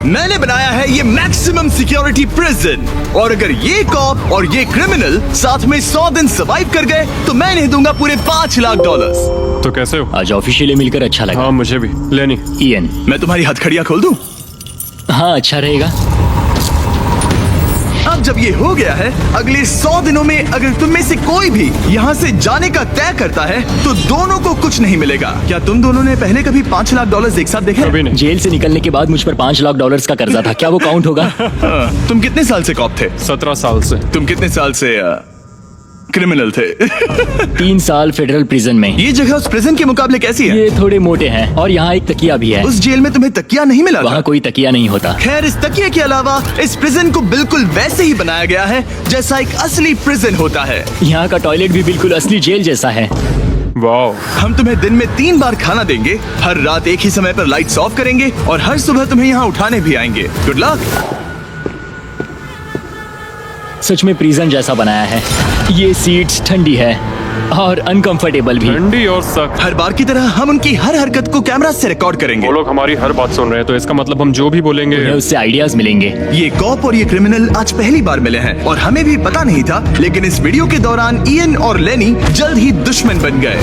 मैंने बनाया है ये मैक्सिमम सिक्योरिटी प्रिजन, और अगर ये कॉप और ये क्रिमिनल साथ में 100 दिन सर्वाइव कर गए तो मैं इन्हें दूंगा पूरे $5 लाख। तो कैसे हो? आज ऑफिशियली मिलकर अच्छा लगा। हाँ मुझे भी। लेनी इयन। मैं तुम्हारी हथकड़ियां खोल दूं? हाँ अच्छा रहेगा। अब जब ये हो गया है, अगले 100 दिनों में अगर तुम में से कोई भी यहाँ से जाने का तय करता है तो दोनों को कुछ नहीं मिलेगा। क्या तुम दोनों ने पहले कभी $5 लाख एक साथ देखे? कभी नहीं। जेल से निकलने के बाद मुझ पर $5 लाख का कर्जा था, क्या वो काउंट होगा? तुम कितने साल से कॉप थे? 17 साल से। तुम कितने साल से क्रिमिनल थे? 3 साल फेडरल प्रिजन में। ये जगह उस प्रिजन के मुकाबले कैसी है? ये थोड़े मोटे हैं और यहाँ एक तकिया भी है। उस जेल में तुम्हें तकिया नहीं मिला था? वहाँ कोई तकिया नहीं होता। खैर, इस तकिए के अलावा इस प्रिजन को बिल्कुल वैसे ही बनाया गया है जैसा एक असली प्रिजन होता है। यहाँ का टॉयलेट भी बिल्कुल असली जेल जैसा है। वाओ। हम तुम्हें दिन में 3 बार खाना देंगे, हर रात एक ही समय पर लाइट्स ऑफ करेंगे और हर सुबह तुम्हें यहाँ उठाने भी आएंगे। Good luck. सच में प्रिजन जैसा बनाया है। ये सीट्स ठंडी है और अनकंफर्टेबल भी। ठंडी और सख्त। हर बार की तरह हम उनकी हर हरकत को कैमरा से रिकॉर्ड करेंगे। वो लोग हमारी हर बात सुन रहे हैं, तो इसका मतलब हम जो भी बोलेंगे उन्हें उससे आइडियाज मिलेंगे। ये कॉप और ये क्रिमिनल आज पहली बार मिले हैं और हमें भी पता नहीं था, लेकिन इस वीडियो के दौरान इयन और लेनी जल्द ही दुश्मन बन गए।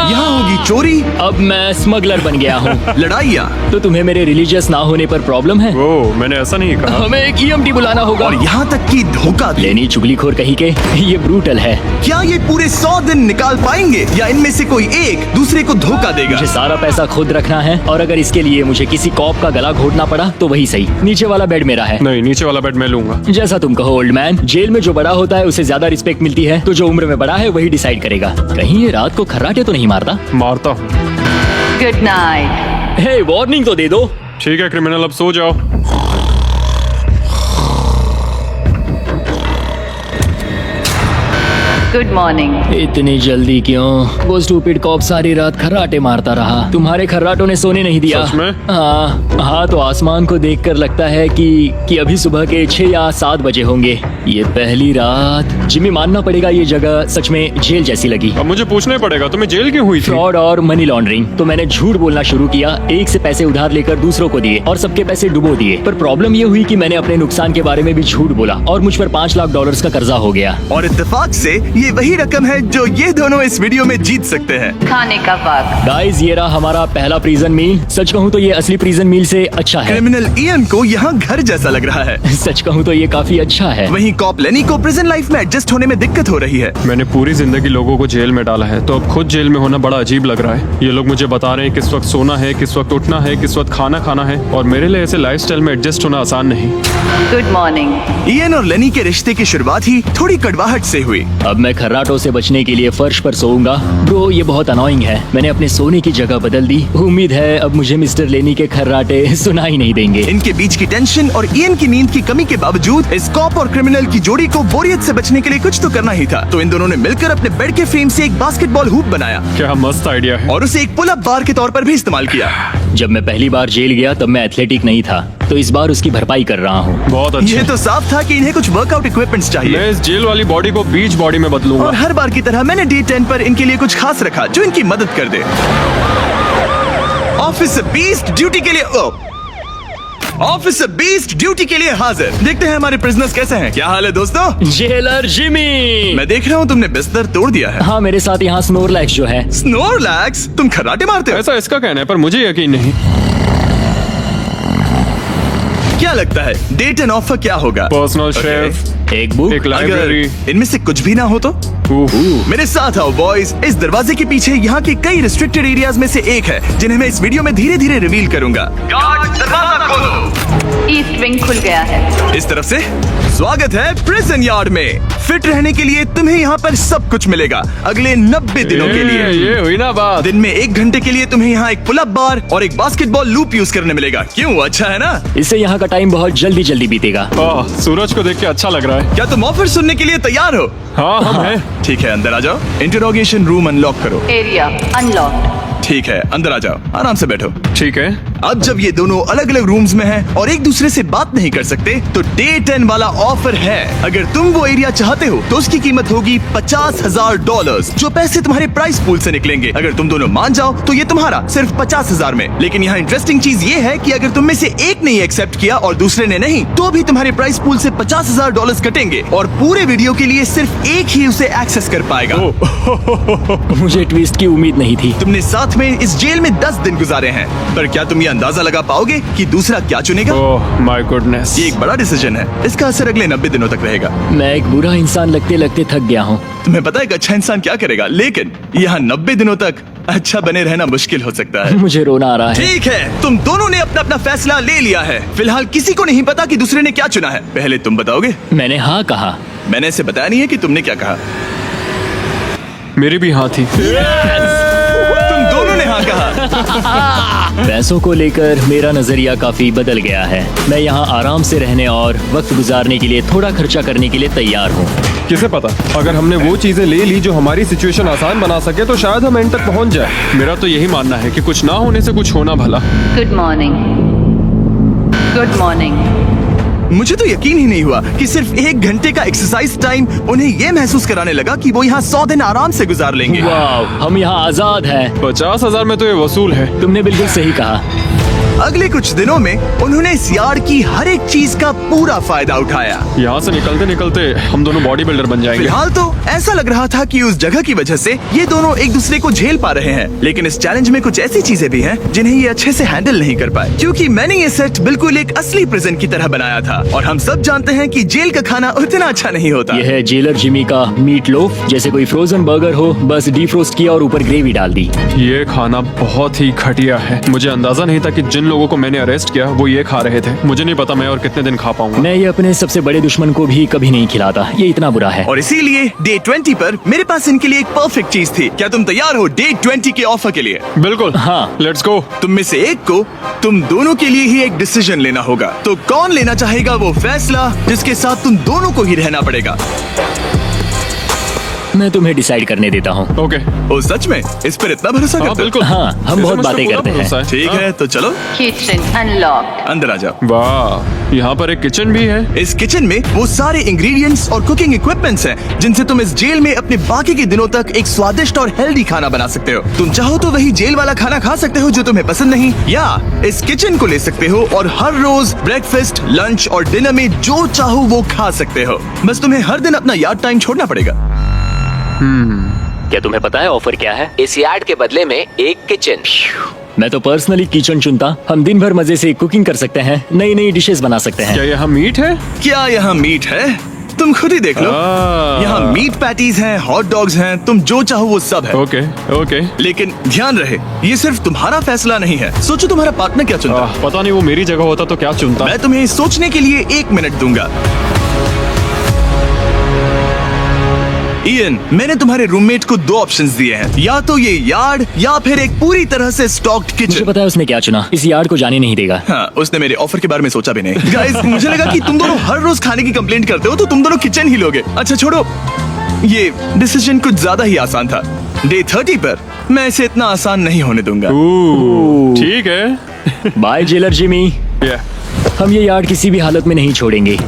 यहाँ होगी चोरी, अब मैं स्मगलर बन गया हूँ। लड़ाइयाँ, तो तुम्हें मेरे रिलीजियस ना होने पर प्रॉब्लम है? वो मैंने ऐसा नहीं कहा। हमें एक EMT बुलाना होगा। और यहाँ तक कि धोखा भी। लेनी चुगलीखोर कहीं के, ये ब्रूटल है। क्या ये पूरे 100 दिन निकाल पाएंगे या इनमें से कोई एक दूसरे को धोखा देगा? मुझे सारा पैसा खुद रखना है और अगर इसके लिए मुझे किसी कॉप का गला घोटना पड़ा तो वही सही। नीचे वाला बेड मेरा है। नहीं, नीचे वाला बेड मैं लूंगा। जैसा तुम कहो ओल्ड मैन। जेल में जो बड़ा होता है उसे ज्यादा रिस्पेक्ट मिलती है, तो जो उम्र में बड़ा है वही डिसाइड करेगा। कहीं ये रात को खर्राटे तो नहीं मारता? मारता हूँ। Good night. हे, वार्निंग तो दे दो। ठीक है क्रिमिनल, अब सो जाओ। Good morning. इतनी जल्दी क्यों? वो स्टूपिड कॉप सारी रात खर्राटे मारता रहा। तुम्हारे खर्राटों ने सोने नहीं दिया। सच में? हाँ, तो आसमान को देखकर लगता है कि अभी सुबह के 6 या 7 बजे होंगे। ये पहली रात। जिम्मी, मानना पड़ेगा ये जगह सच में जेल जैसी लगी। अब मुझे पूछना ही पड़ेगा, तुम्हें जेल क्यों हुई थी? फ्रॉड और मनी लॉन्ड्रिंग। तो मैंने झूठ बोलना शुरू किया, एक से पैसे उधार लेकर दूसरों को दिए और सबके पैसे डुबो दिए। पर प्रॉब्लम ये हुई कि मैंने अपने नुकसान के बारे में भी झूठ बोला और मुझ पर $5 लाख का कर्जा हो गया। और इत्तेफाक से ये वही रकम है जो ये दोनों इस वीडियो में जीत सकते हैं। खाने का वक्त। गाइस, ये रहा हमारा पहला प्रिजन मील। सच कहूँ तो ये असली प्रिजन मील से अच्छा है। क्रिमिनल इयन को यहाँ घर जैसा लग रहा है। सच कहूँ तो ये काफी अच्छा है। वहीं कॉप लेनी को प्रिजन लाइफ में एडजस्ट होने में दिक्कत हो रही है। मैंने पूरी जिंदगी लोगों को जेल में डाला है, तो अब खुद जेल में होना बड़ा अजीब लग रहा है। ये लोग मुझे बता रहे हैं किस वक्त सोना है, किस वक्त उठना है, किस वक्त खाना खाना है, और मेरे लिए ऐसे लाइफस्टाइल में एडजस्ट होना आसान नहीं। Good morning. इयन और लेनी के रिश्ते की शुरुआत ही थोड़ी कड़वाहट से हुई। अब मैं खर्राटों से बचने के लिए फर्श पर सोऊंगा। ब्रो, ये बहुत अनोइंग है। मैंने अपने सोने की जगह बदल दी। उम्मीद है अब मुझे मिस्टर लेनी के खर्राटे सुनाई नहीं देंगे। इनके बीच की टेंशन और इयन की नींद की कमी के बावजूद इस कॉप और क्रिमिनल की जोड़ी को बोरियत से बचने के लिए कुछ तो करना ही था। तो इन दोनों ने मिलकर अपने बेड के फ्रेम से एक बास्केटबॉल हूप बनाया क्या मस्त आइडिया है। और उसे एक पुल अप बार के तौर पर भी इस्तेमाल किया। जब मैं पहली बार जेल गया तब मैं एथलेटिक नहीं था, तो इस बार उसकी भरपाई कर रहा हूँ। बहुत अच्छा। ये तो साफ था कि इन्हें कुछ वर्कआउट इक्विपमेंट्स चाहिए। मैं इस जेल वाली बॉडी को बीच बॉडी में बदलूंगा। और हर बार की तरह मैंने डे 10 पर इनके लिए कुछ खास रखा जो इनकी मदद कर दे। ऑफिसर बीस्ट ड्यूटी के लिए ऑफिसर बीस्ट ड्यूटी के लिए हाजिर। देखते हैं हमारे प्रिजनर्स कैसे हैं। क्या हाल है दोस्तों? Jailer Jimmy. मैं देख रहा हूँ तुमने बिस्तर तोड़ दिया है। हाँ, मेरे साथ यहाँ स्नोरलैक्स जो है। स्नोरलैक्स? तुम खर्राटे मारते हो? ऐसा इसका कहना है, पर मुझे यकीन नहीं। क्या लगता है डे 10 ऑफर क्या होगा? Personal Okay. शेफ, एक बुक। एक अगर लाइब्रेरी। इनमें से कुछ भी ना हो तो? मेरे साथ आओ बॉयज। इस दरवाजे के पीछे यहाँ के कई रिस्ट्रिक्टेड एरियाज में से एक है जिन्हें मैं इस वीडियो में धीरे धीरे रिवील करूंगा। गार्ड, दरवाजा खोलो। ईस्ट विंग खुल गया है। इस तरफ से स्वागत है प्रिजन यार्ड में। फिट रहने के लिए तुम्हें यहाँ पर सब कुछ मिलेगा अगले 90 दिनों के लिए। ये हुई ना बात। दिन में 1 घंटे के लिए तुम्हें यहाँ एक पुल अप बार और एक बास्केटबॉल लूप यूज करने मिलेगा। क्यों, अच्छा है ना? इससे यहाँ का टाइम बहुत जल्दी जल्दी बीतेगा। सूरज को देख के अच्छा लग रहा है। क्या तुम ऑफर सुनने के लिए तैयार हो? हाँ, हम हैं। ठीक है, अंदर आ जाओ। इंटरोगेशन रूम अनलॉक करो। Area unlocked. ठीक है, अंदर आ जाओ, आराम से बैठो। ठीक है। अब जब ये दोनों अलग अलग रूम्स में हैं और एक दूसरे से बात नहीं कर सकते, तो डे 10 वाला ऑफर है। अगर तुम वो एरिया चाहते हो तो उसकी कीमत होगी $50,000, जो पैसे तुम्हारे प्राइस पूल से निकलेंगे। अगर तुम दोनों मान जाओ तो ये तुम्हारा सिर्फ 50,000 में। लेकिन यहाँ इंटरेस्टिंग चीज ये है कि अगर तुम में से एक ने एक्सेप्ट किया और दूसरे ने नहीं, तो भी तुम्हारे प्राइस पूल से $50,000 कटेंगे और पूरे वीडियो के लिए सिर्फ एक ही उसे एक्सेस कर पाएगा। मुझे ट्विस्ट की उम्मीद नहीं थी। तुमने साथ में इस जेल में 10 दिन गुजारे हैं, पर क्या तुम ये अंदाजा लगा पाओगे कि दूसरा क्या चुनेगा? Oh my goodness. ये एक बड़ा डिसीजन है। इसका असर अगले 90 दिनों तक रहेगा। मैं एक बुरा इंसान लगते लगते थक गया हूँ। तुम्हें पता है एक अच्छा इंसान क्या करेगा, लेकिन यहाँ 90 दिनों तक अच्छा बने रहना मुश्किल हो सकता है। मुझे रोना आ रहा है। ठीक है, तुम दोनों ने अपना अपना फैसला ले लिया है। फिलहाल किसी को नहीं पता कि दूसरे ने क्या चुना है। पहले तुम बताओगे? मैंने हाँ कहा। मैंने इसे बताया नहीं है कि तुमने क्या कहा। मेरी भी हाँ थी। तुम दोनों ने हाँ कहा। पैसों को लेकर मेरा नजरिया काफी बदल गया है। मैं यहाँ आराम से रहने और वक्त गुजारने के लिए थोड़ा खर्चा करने के लिए तैयार हूँ। किसे पता, अगर हमने वो चीजें ले ली जो हमारी सिचुएशन आसान बना सके तो शायद हम एंड तक पहुंच जाए। मेरा तो यही मानना है कि कुछ ना होने से कुछ होना भला। Good morning. Good morning. मुझे तो यकीन ही नहीं हुआ कि सिर्फ 1 घंटे का एक्सरसाइज टाइम उन्हें ये महसूस कराने लगा कि वो यहाँ 100 दिन आराम से गुजार लेंगे। वाह, हम यहाँ आजाद हैं। 50,000 में तो ये वसूल है। तुमने बिल्कुल सही कहा। अगले कुछ दिनों में उन्होंने इस यार्ड की हर एक चीज का पूरा फायदा उठाया। यहाँ से निकलते निकलते हम दोनों बॉडी बिल्डर बन जाएंगे। फिलहाल तो ऐसा लग रहा था कि उस जगह की वजह से ये दोनों एक दूसरे को झेल पा रहे हैं, लेकिन इस चैलेंज में कुछ ऐसी चीजें भी हैं जिन्हें ये अच्छे से हैंडल नहीं कर पाए, क्योंकि मैंने ये सेट बिल्कुल एक असली प्रिजन की तरह बनाया था। और हम सब जानते हैं कि जेल का खाना उतना अच्छा नहीं होता। यह है जेलर जिमी का मीट लोफ, जैसे कोई फ्रोजन बर्गर हो, बस डीफ्रोस्ट किया और ऊपर ग्रेवी डाल दी। ये खाना बहुत ही घटिया है। मुझे अंदाजा नहीं था कि जिन लोगों को मैंने अरेस्ट किया वो ये खा रहे थे। मुझे नहीं पता मैं और कितने दिन खा पाऊंगा। मैं ये अपने सबसे बड़े दुश्मन को भी कभी नहीं खिलाता, ये इतना बुरा है। और इसीलिए डे 20 पर मेरे पास इनके लिए एक परफेक्ट चीज थी। क्या तुम तैयार हो डे 20 के ऑफर के लिए? बिल्कुल हाँ। Let's go. तुम में से एक को तुम दोनों के लिए ही एक डिसीजन लेना होगा। तो कौन लेना चाहेगा वो फैसला जिसके साथ तुम दोनों को ही रहना पड़ेगा? मैं तुम्हें डिसाइड करने देता हूँ। ओके। ओ सच में इस पर इतना भरोसा हाँ करते हो? बिल्कुल। हाँ, हम बहुत बातें करते हैं। ठीक है, तो चलो किचन अनलॉक्ड। अंदर आ जाओ। वाह, यहाँ पर एक किचन भी है। इस किचन में वो सारे इंग्रेडिएंट्स और कुकिंग इक्विपमेंट्स हैं जिनसे तुम इस जेल में अपने बाकी के दिनों तक एक स्वादिष्ट और हेल्दी खाना बना सकते हो। तुम चाहो तो वही जेल वाला खाना खा सकते हो जो तुम्हें पसंद नहीं, या इस किचन को ले सकते हो और हर रोज ब्रेकफास्ट, लंच और डिनर में जो चाहो वो खा सकते हो। बस तुम्हें हर दिन अपना यार्ड टाइम छोड़ना पड़ेगा। क्या तुम्हें पता है ऑफर क्या है? इस यार्ड के बदले में एक किचन। मैं तो पर्सनली किचन चुनता। हम दिन भर मजे से कुकिंग कर सकते हैं, नई नई डिशेस बना सकते हैं। क्या यहाँ मीट है? क्या यहाँ मीट है? तुम खुद ही देख लो। यहाँ मीट पैटीज हैं, हॉट डॉग्स हैं, तुम जो चाहो वो सब है। Okay okay. लेकिन ध्यान रहे, ये सिर्फ तुम्हारा फैसला नहीं है। सोचो तुम्हारा पार्टनर क्या चुनता। पता नहीं वो मेरी जगह होता तो क्या चुनता। मैं तुम्हें सोचने के लिए 1 मिनट दूंगा। इयन, मैंने तुम्हारे रूममेट को 2 ऑप्शंस दिए हैं, या तो ये यार्ड या फिर एक पूरी तरह से स्टॉक्ड मुझे किचन। पता है उसने क्या चुना। इस यार्ड को जाने नहीं देगा। हाँ, उसने मेरे ऑफर के बारे में सोचा भी नहीं। गाइस, मुझे लगा कि तुम दोनों हर रोज खाने की कंप्लेंट करते हो तो तुम दोनों किचन ही लोगे। अच्छा छोड़ो, ये डिसीजन कुछ ज्यादा ही आसान था। डे 30 पर मैं इसे इतना आसान नहीं होने दूंगा। ठीक है। Bye jailer Jimmy. हम ये यार्ड किसी भी हालत में नहीं छोड़ेंगे।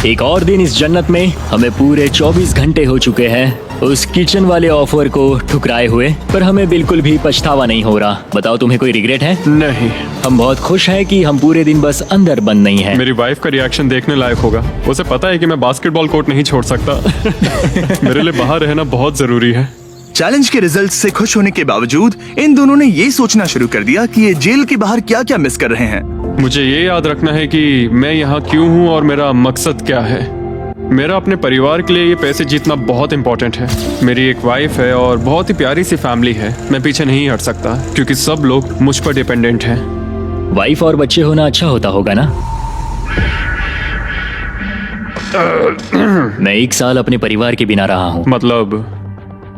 एक और दिन इस जन्नत में। हमें पूरे 24 घंटे हो चुके हैं उस किचन वाले ऑफर को ठुकराए हुए, पर हमें बिल्कुल भी पछतावा नहीं हो रहा। बताओ, तुम्हें कोई रिग्रेट है? नहीं। हम बहुत खुश हैं कि हम पूरे दिन बस अंदर बंद नहीं हैं। मेरी वाइफ का रिएक्शन देखने लायक होगा। उसे पता है कि मैं बास्केटबॉल कोर्ट नहीं छोड़ सकता। मेरे लिए बाहर रहना बहुत जरूरी है। चैलेंज के रिजल्ट से खुश होने के बावजूद इन दोनों ने ये सोचना शुरू कर दिया कि ये जेल के बाहर क्या क्या मिस कर रहे हैं। मुझे ये याद रखना है कि मैं यहाँ क्यों हूँ और मेरा मकसद क्या है। मेरा अपने परिवार के लिए ये पैसे जीतना बहुत इंपॉर्टेंट है। मेरी एक वाइफ है और बहुत ही प्यारी सी फैमिली है। मैं पीछे नहीं हट सकता क्योंकि सब लोग मुझ पर डिपेंडेंट हैं। वाइफ और बच्चे होना अच्छा होता होगा ना? मैं 1 साल अपने परिवार के बिना रहा हूँ। मतलब?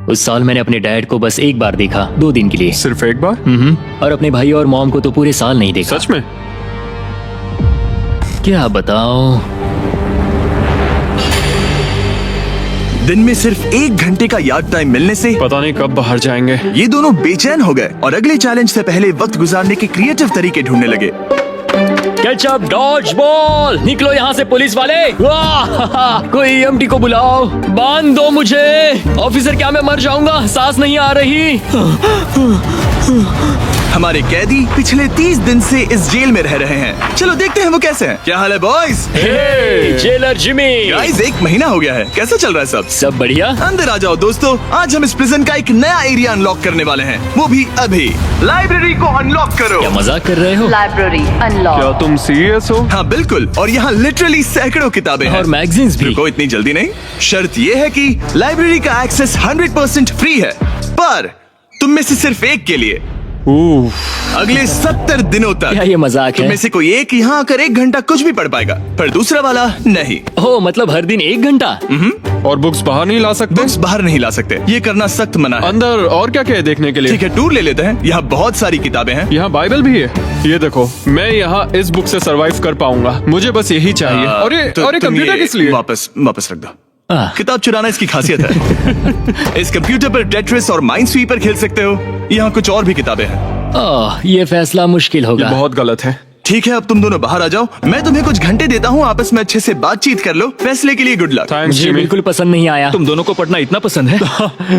उस साल मैंने अपने डैड को बस 1 बार देखा, 2 दिन के लिए। सिर्फ एक बार? और अपने भाई और मॉम को तो पूरे साल नहीं देखा। सच में? क्या बताओ। दिन में सिर्फ 1 घंटे का यार्ड टाइम मिलने से पता नहीं कब बाहर जाएंगे। ये दोनों बेचैन हो गए और अगले चैलेंज से पहले वक्त गुजारने के क्रिएटिव तरीके ढूंढने लगे। कैचअप, डॉज बॉल, निकलो यहाँ से पुलिस वाले। वाह, कोई ईएमटी को बुलाओ, बांध दो मुझे। ऑफिसर, क्या मैं मर जाऊंगा? सांस नहीं आ रही। हमारे कैदी पिछले 30 दिन से इस जेल में रह रहे हैं। चलो देखते हैं वो कैसे हैं। क्या हाल है बॉयज? हे, जेलर जिमी। गाइस, 1 महीना हो गया है। कैसा चल रहा है सब? सब बढ़िया। अंदर आ जाओ दोस्तों। आज हम इस प्रिजन का एक नया एरिया अनलॉक करने वाले हैं, वो भी अभी। लाइब्रेरी को अनलॉक करो। क्या मजाक कर रहे हो? Library क्या unlocked. तुम सीरियस हो? हाँ बिल्कुल, और यहाँ लिटरली सैकड़ों किताबें हैं। और मैगजीन्स भी। रुको, इतनी जल्दी नहीं। शर्त ये है कि लाइब्रेरी का एक्सेस 100% फ्री है, पर तुम में से सिर्फ एक के लिए अगले 70 दिनों तक। क्या ये मजाक तुम है? में से कोई एक यहाँ आकर 1 घंटा कुछ भी पढ़ पाएगा, पर दूसरा वाला नहीं। ओ, मतलब हर दिन 1 घंटा? और बुक्स बाहर नहीं ला सकते? बुक्स बाहर नहीं ला सकते, ये करना सख्त मना है। अंदर और क्या क्या है देखने के लिए? ठीक है, टूर ले लेते हैं। यहाँ बहुत सारी किताबें हैं। यहाँ बाइबल भी है। ये देखो, मैं यहाँ इस बुक से सरवाइव कर पाऊंगा। मुझे बस यही चाहिए। और ये तो तुम कंप्यूटर ये किस लिए? वापस रख दो। आह। किताब चुराना इसकी खासियत है। इस कंप्यूटर पर टेट्रिस और माइंड स्वीपर खेल सकते हो। यहाँ कुछ और भी किताबें हैं। ओह, ये फैसला मुश्किल ये होगा। बहुत गलत है। ठीक है, अब तुम दोनों बाहर आ जाओ। मैं तुम्हें कुछ घंटे देता हूँ, आपस में अच्छे से बातचीत कर लो। फैसले के लिए गुड लक। थैंक्स मुझे जिमी। बिल्कुल पसंद नहीं आया। तुम दोनों को पढ़ना इतना पसंद है?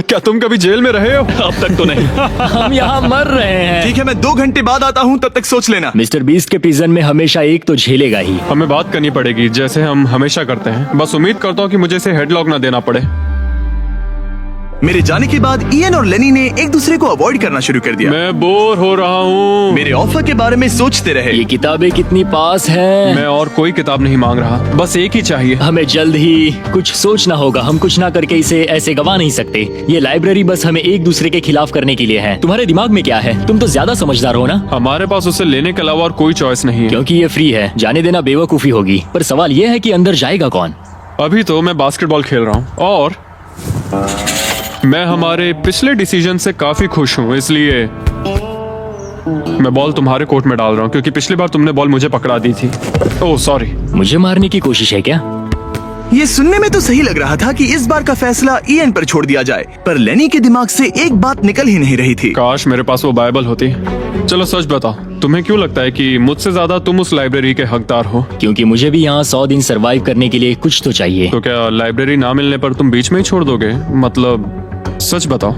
क्या तुम कभी जेल में रहे हो? अब तक तो नहीं। हम यहाँ मर रहे हैं। ठीक है, मैं 2 घंटे बाद आता हूँ, तब तक सोच लेना। मिस्टर बीस्ट के प्रिजन में हमेशा एक तो झेलेगा ही। हमें बात करनी पड़ेगी, जैसे हम हमेशा करते हैं। बस उम्मीद करता हूँ कि मुझे इसे हेडलॉक ना देना पड़े। मेरे जाने के बाद इयन और लेनी ने एक दूसरे को अवॉइड करना शुरू कर दिया। मैं बोर हो रहा हूँ। मेरे ऑफर के बारे में सोचते रहे। ये किताबें कितनी पास हैं। मैं और कोई किताब नहीं मांग रहा, बस एक ही चाहिए। हमें जल्द ही कुछ सोचना होगा। हम कुछ ना करके इसे ऐसे गवा नहीं सकते। ये लाइब्रेरी बस हमें एक दूसरे के खिलाफ करने के लिए है। तुम्हारे दिमाग में क्या है? तुम तो ज्यादा समझदार हो ना। हमारे पास उसे लेने के अलावा और कोई चॉइस नहीं है। क्योंकि ये फ्री है, जाने देना बेवकूफी होगी। पर सवाल ये है कि अंदर जाएगा कौन? अभी तो मैं बास्केटबॉल खेल रहा हूँ और मैं हमारे पिछले डिसीजन से काफी खुश हूँ, इसलिए मैं बॉल तुम्हारे कोर्ट में डाल रहा हूँ, क्योंकि पिछली बार तुमने बॉल मुझे पकड़ा दी थी। Oh sorry. मुझे मारने की कोशिश है क्या? ये सुनने में तो सही लग रहा था कि इस बार का फैसला इयन पर छोड़ दिया जाए, पर लेनी के दिमाग से एक बात निकल ही नहीं रही थी। काश मेरे पास वो बाइबल होती। चलो सच बताओ, तुम्हें क्यों लगता है कि मुझसे ज्यादा तुम उस लाइब्रेरी के हकदार हो? क्योंकि मुझे भी यहाँ 100 दिन सरवाइव करने के लिए कुछ तो चाहिए। तो क्या लाइब्रेरी ना मिलने पर तुम बीच में ही छोड़ दोगे? मतलब सच बताओ।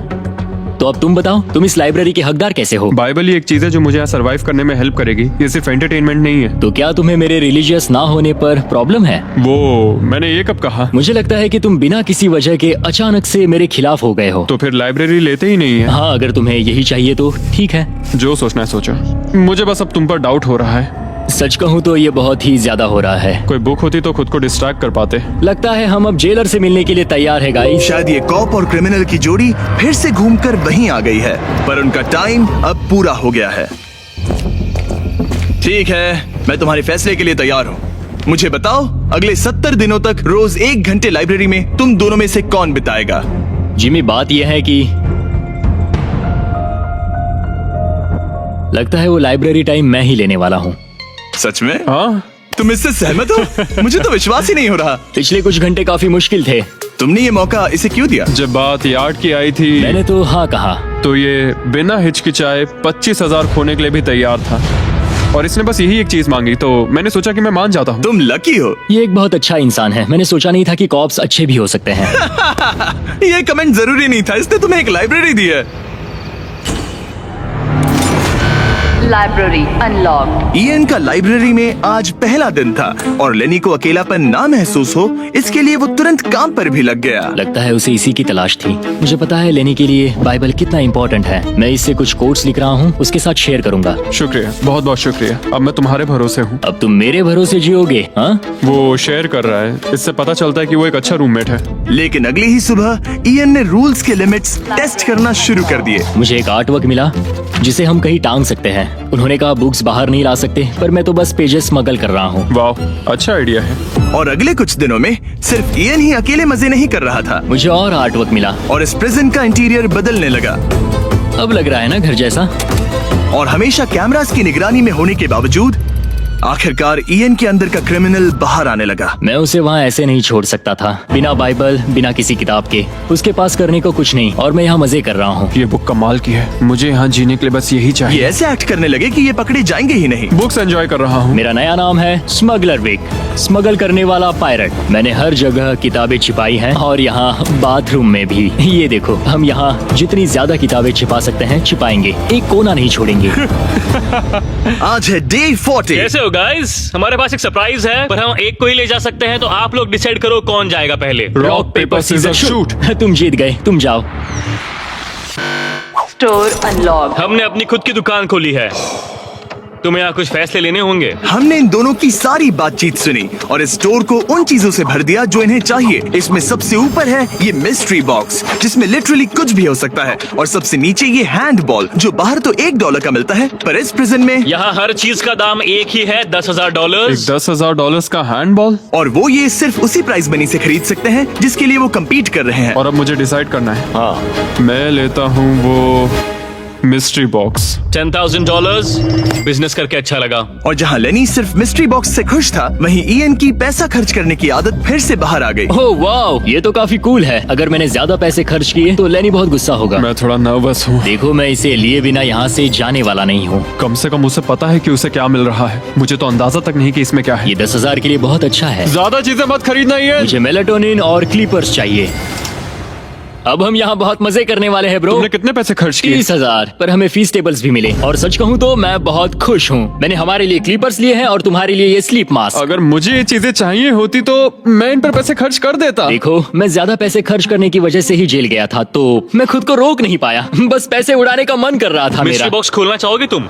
तो अब तुम बताओ, तुम इस लाइब्रेरी के हकदार कैसे हो? बाइबल ही एक चीज है जो मुझे यहाँ सरवाइव करने में हेल्प करेगी। ये सिर्फ एंटरटेनमेंट नहीं है। तो क्या तुम्हें मेरे रिलीजियस ना होने पर प्रॉब्लम है? वो मैंने ये कब कहा? मुझे लगता है कि तुम बिना किसी वजह के अचानक से मेरे खिलाफ हो गए हो। तो फिर लाइब्रेरी लेते ही नहीं है। हाँ, अगर तुम्हें यही चाहिए तो ठीक है। जो सोचना है सोचो। मुझे बस अब तुम पर डाउट हो रहा है। सच कहूँ तो ये बहुत ही ज्यादा हो रहा है। कोई बुक होती तो खुद को डिस्ट्रैक्ट कर पाते। लगता है हम अब जेलर से मिलने के लिए तैयार है गाइस। शायद ये कॉप और क्रिमिनल की जोड़ी फिर से घूमकर वहीं आ गई है, पर उनका टाइम अब पूरा हो गया है। ठीक है, मैं तुम्हारे फैसले के लिए तैयार हूँ। मुझे बताओ, अगले 70 दिनों तक रोज 1 घंटे लाइब्रेरी में तुम दोनों में से कौन बिताएगा? जिमी, बात यह है कि लगता है वो लाइब्रेरी टाइम मैं ही लेने वाला हूँ। सच में? हाँ, तुम इससे सहमत हो? मुझे तो विश्वास ही नहीं हो रहा। पिछले कुछ घंटे काफी मुश्किल थे। तुमने ये मौका इसे क्यों दिया? जब बात यार्ड की आई थी मैंने तो हाँ कहा। तो ये बिना हिचकिचाए 25,000 खोने के लिए भी तैयार था, और इसने बस यही एक चीज मांगी, तो मैंने सोचा कि मैं मान जाता हूँ। तुम लकी हो। ये एक बहुत अच्छा इंसान है। मैंने सोचा नहीं था कि कॉप्स अच्छे भी हो सकते हैं। ये कमेंट जरूरी नहीं था, इसने तुम्हें एक लाइब्रेरी दी है। Library unlocked. इयन का लाइब्रेरी में आज पहला दिन था, और लेनी को अकेलापन ना महसूस हो इसके लिए वो तुरंत काम पर भी लग गया। लगता है उसे इसी की तलाश थी। मुझे पता है लेनी के लिए बाइबल कितना इम्पोर्टेंट है। मैं इससे कुछ कोट्स लिख रहा हूँ, उसके साथ शेयर करूंगा। शुक्रिया, बहुत बहुत शुक्रिया। अब मैं तुम्हारे भरोसे हूँ। अब तुम मेरे भरोसे जियोगे? हाँ, वो शेयर कर रहा है, इससे पता चलता है कि वो एक अच्छा रूममेट है। लेकिन अगली ही सुबह इयन ने रूल्स के लिमिट्स टेस्ट करना शुरू कर दिए। मुझे एक आर्ट वर्क मिला जिसे हम कहीं टांग सकते हैं। उन्होंने कहा बुक्स बाहर नहीं ला सकते, पर मैं तो बस पेजेस स्मगल कर रहा हूँ। वाह, अच्छा आइडिया है। और अगले कुछ दिनों में सिर्फ इयन ही अकेले मजे नहीं कर रहा था, मुझे और आर्ट वर्क मिला। और इस प्रिजन का इंटीरियर बदलने लगा। अब लग रहा है ना घर जैसा। और हमेशा कैमरास की निगरानी में होने के बावजूद आखिरकार ईएन के अंदर का क्रिमिनल बाहर आने लगा। मैं उसे वहाँ ऐसे नहीं छोड़ सकता था, बिना बाइबल, बिना किसी किताब के। उसके पास करने को कुछ नहीं, और मैं यहाँ मजे कर रहा हूँ। ये बुक कमाल की है, मुझे यहाँ जीने के लिए बस यही ये चाहिए। ऐसे एक्ट करने लगे कि ये पकड़े जाएंगे ही नहीं। बुक्स एंजॉय कर रहा हूँ। मेरा नया नाम है स्मगलर विक, स्मगल करने वाला पायरट। मैंने हर जगह किताबें छिपाई हैं, और यहाँ बाथरूम में भी। ये देखो, हम यहाँ जितनी ज्यादा किताबें छिपा सकते हैं छिपाएंगे, एक कोना नहीं छोड़ेंगे। आज है डे 40। कैसे हो गाइस? हमारे पास एक सरप्राइज है, पर हम एक को ही ले जा सकते हैं, तो आप लोग डिसाइड करो कौन जाएगा पहले। Rock paper scissor shoot. तुम जीत गए, तुम जाओ। Store unlocked. हमने अपनी खुद की दुकान खोली है, तुम्हें यहाँ कुछ फैसले लेने होंगे। हमने इन दोनों की सारी बातचीत सुनी और इस स्टोर को उन चीजों से भर दिया जो इन्हें चाहिए। इसमें सबसे ऊपर है ये मिस्ट्री बॉक्स, जिसमें लिटरली कुछ भी हो सकता है, और सबसे नीचे ये हैंड बॉल, जो बाहर तो $1 का मिलता है, पर इस प्रिजन में यहाँ हर चीज का दाम एक ही है, $10,000। एक $10,000 का हैंडबॉल। और वो ये सिर्फ उसी प्राइस मनी से खरीद सकते हैं जिसके लिए वो कम्पीट कर रहे हैं। और अब मुझे डिसाइड करना है। हाँ, मैं लेता हूँ वो मिस्ट्री बॉक्स। $10,000। बिजनेस करके अच्छा लगा। और जहाँ लेनी सिर्फ मिस्ट्री बॉक्स से खुश था, वहीं ईएन की पैसा खर्च करने की आदत फिर से बाहर आ गई। ओह वाओ, ये तो काफी कूल है। अगर मैंने ज्यादा पैसे खर्च किए तो लेनी बहुत गुस्सा होगा। मैं थोड़ा नर्वस हूँ। देखो, मैं इसे लिए बिना यहाँ से जाने वाला नहीं हूँ। कम से कम उसे पता है कि उसे क्या मिल रहा है। मुझे तो अंदाजा तक नहीं कि इसमें क्या है। ये 10,000 के लिए बहुत अच्छा है। ज्यादा चीजें मत खरीदना ये। मुझे मेलाटोनिन और क्लीपर्स चाहिए। अब हम यहाँ बहुत मजे करने वाले हैं ब्रो। तुमने कितने पैसे खर्च किए? 30,000, पर हमें फीस टेबल्स भी मिले। और सच कहूँ तो मैं बहुत खुश हूँ। मैंने हमारे लिए क्लीपर्स लिए हैं और तुम्हारे लिए ये स्लीप मास्क। अगर मुझे ये चीजें चाहिए होती तो मैं इन पर पैसे खर्च कर देता। देखो, मैं ज्यादा पैसे खर्च करने की वजह से ही जेल गया था, तो मैं खुद को रोक नहीं पाया। बस पैसे उड़ाने का मन कर रहा था मिस्ट्री मेरा। बॉक्स खोलना चाहोगे तुम?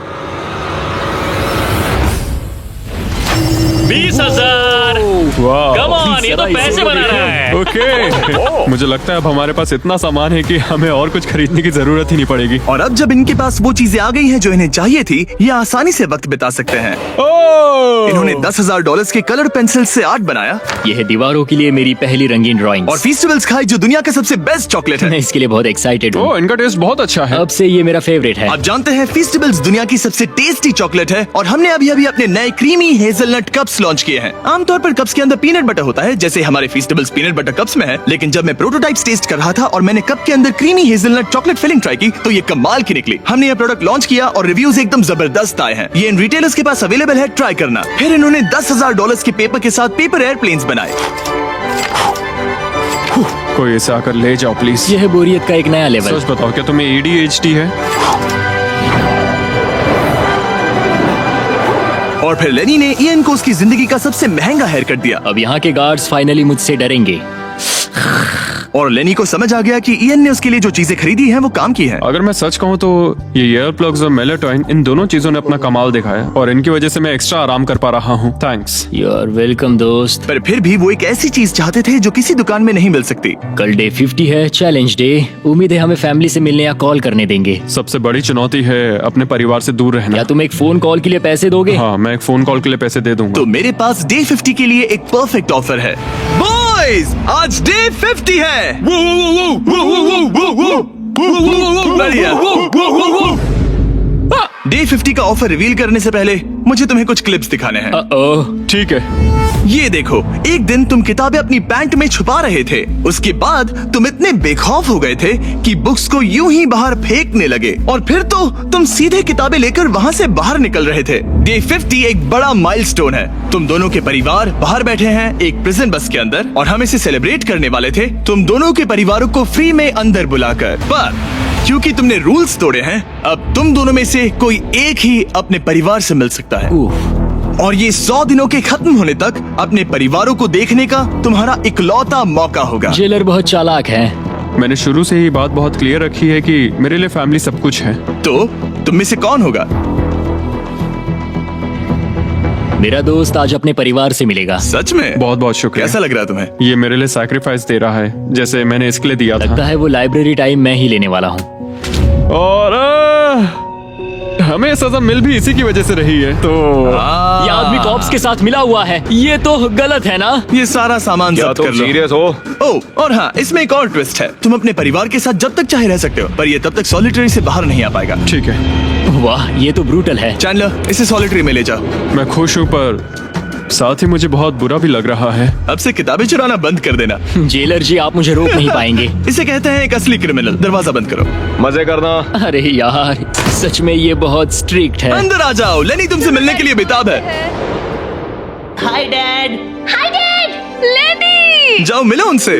20,000। वाह। कम ऑन, ये तो पैसे बना रहा है। ओके। मुझे लगता है अब हमारे पास इतना सामान है कि हमें और कुछ खरीदने की जरूरत ही नहीं पड़ेगी। और अब जब इनके पास वो चीजें आ गई हैं जो इन्हें चाहिए थी, ये आसानी से वक्त बिता सकते हैं। ओह! इन्होंने $10,000 के कलर पेंसिल से आर्ट बनाया यह है दीवारों के लिए मेरी पहली रंगीन ड्राइंग। और फेस्टिवल्स खाई, जो दुनिया का सबसे बेस्ट चॉकलेट है। मैं इसके लिए बहुत एक्साइटेड हूँ। ओह, इनका टेस्ट बहुत अच्छा है। अब से ये मेरा फेवरेट है। आप जानते हैं फेस्टिवल्स दुनिया की सबसे टेस्टी चॉकलेट है, और हमने अभी अभी अपने नए क्रीमी हेजलनट कप्स लॉन्च किए हैं। आमतौर पर कप्स के अंदर पीनट बटर होता है, जैसे हमारे फेस्टिवल्स पीनट बटर कप्स में है, लेकिन जब मैं प्रोटोटाइप्स टेस्ट कर रहा था और मैंने कप के अंदर creamy hazelnut chocolate filling try की, तो ये कमाल की निकली। हमने ये प्रोडक्ट लॉन्च किया और रिव्यूज एकदम जबरदस्त आए हैं। ये इन रिटेलर्स के पास अवेलेबल है, ट्राई करना। फिर इन्होंने $10,000 के पेपर के साथ पेपर एयरप्लेन्स बनाए। कोई इसे आकर ले जाओ प्लीज। यह है बोरियत का एक नया लेवल। सच बताओ, क्या तुम्हें ADHD है? और फिर लेनी ने ईएन को उसकी जिंदगी का सबसे महंगा हेयर कट दिया। अब यहाँ के गार्ड्स फाइनली मुझसे डरेंगे। और लेनी को समझ आ गया कि ईएन ने उसके लिए जो चीजें खरीदी हैं वो काम की हैं। अगर मैं सच कहूँ तो ये ईयर प्लग्स और मेलाटोनिन, इन दोनों चीजों ने अपना कमाल दिखाया, और इनकी वजह से मैं एक्स्ट्रा आराम कर पा रहा हूँ। थैंक्स। यू आर वेलकम दोस्त। पर फिर भी वो एक ऐसी चीज चाहते थे जो किसी दुकान में नहीं मिल सकती। कल डे 50 है, चैलेंज डे। उम्मीद है हमें फैमिली से मिलने या कॉल करने देंगे। सबसे बड़ी चुनौती है अपने परिवार से दूर रहना। क्या तुम एक फोन कॉल के लिए पैसे दोगे? हाँ, मैं एक फोन कॉल के लिए पैसे दे दूंगा। तो मेरे पास डे 50 के लिए एक परफेक्ट ऑफर है। बॉयज, आज डे 50 है। बढ़िया। डे 50 का ऑफर रिवील करने से पहले मुझे तुम्हें कुछ क्लिप्स दिखाने हैं। ओह, ठीक है। ये देखो, एक दिन तुम किताबें अपनी पैंट में छुपा रहे थे। उसके बाद तुम इतने बेखौफ हो गए थे कि बुक्स को यूं ही बाहर फेंकने लगे, और फिर तो तुम सीधे किताबें लेकर वहां से बाहर निकल रहे थे। डे 50 एक बड़ा माइलस्टोन है। तुम दोनों के परिवार बाहर बैठे हैं एक प्रिजन बस के अंदर, और हम इसे सेलिब्रेट करने वाले थे तुम दोनों के परिवारों को फ्री में अंदर बुलाकर। पर क्योंकि तुमने रूल्स तोड़े हैं, अब तुम दोनों में से कोई एक ही अपने परिवार से मिल सकता है। उफ। और ये 100 दिनों के खत्म होने तक अपने परिवारों को देखने का तुम्हारा इकलौता मौका होगा। जेलर बहुत चालाक है। मैंने शुरू से ही बात बहुत क्लियर रखी है कि मेरे लिए फैमिली सब कुछ है। तो तुम में से कौन होगा? मेरा दोस्त आज अपने परिवार से मिलेगा। सच में? बहुत बहुत शुक्रिया। कैसा लग रहा है तुम्हें? ये मेरे लिए सैक्रिफाइस दे रहा है, जैसे मैंने इसके लिए दिया लगता था। है वो लाइब्रेरी टाइम मैं ही लेने वाला हूँ। और हमें सजा मिल भी इसी की वजह से रही है। तो ये आदमी कॉप्स के साथ मिला हुआ है, ये तो गलत है ना? ये सारा सामान जब्त कर लो। सीरियस हो? ओह, और हाँ, इसमें एक और ट्विस्ट है। तुम अपने परिवार के साथ जब तक चाहे रह सकते हो, पर ये तब तक सॉलिटरी से बाहर नहीं आ पाएगा। ठीक है। वाह, ये तो ब्रूटल है। चैंडलर, इसे सॉलिटरी में ले जाओ। मैं खुश हूँ पर साथ ही मुझे बहुत बुरा भी लग रहा है। अब से किताबें चुराना बंद कर देना। जेलर जी, आप मुझे रोक नहीं पाएंगे। इसे कहते हैं एक असली क्रिमिनल। दरवाजा बंद करो। मजे करना। अरे यार, सच में ये बहुत स्ट्रिक्ट है। अंदर आ जाओ, लेनी तुमसे मिलने के लिए बेताब है। Hi dad. हाय डैड, लेनी। जाओ मिलो उनसे।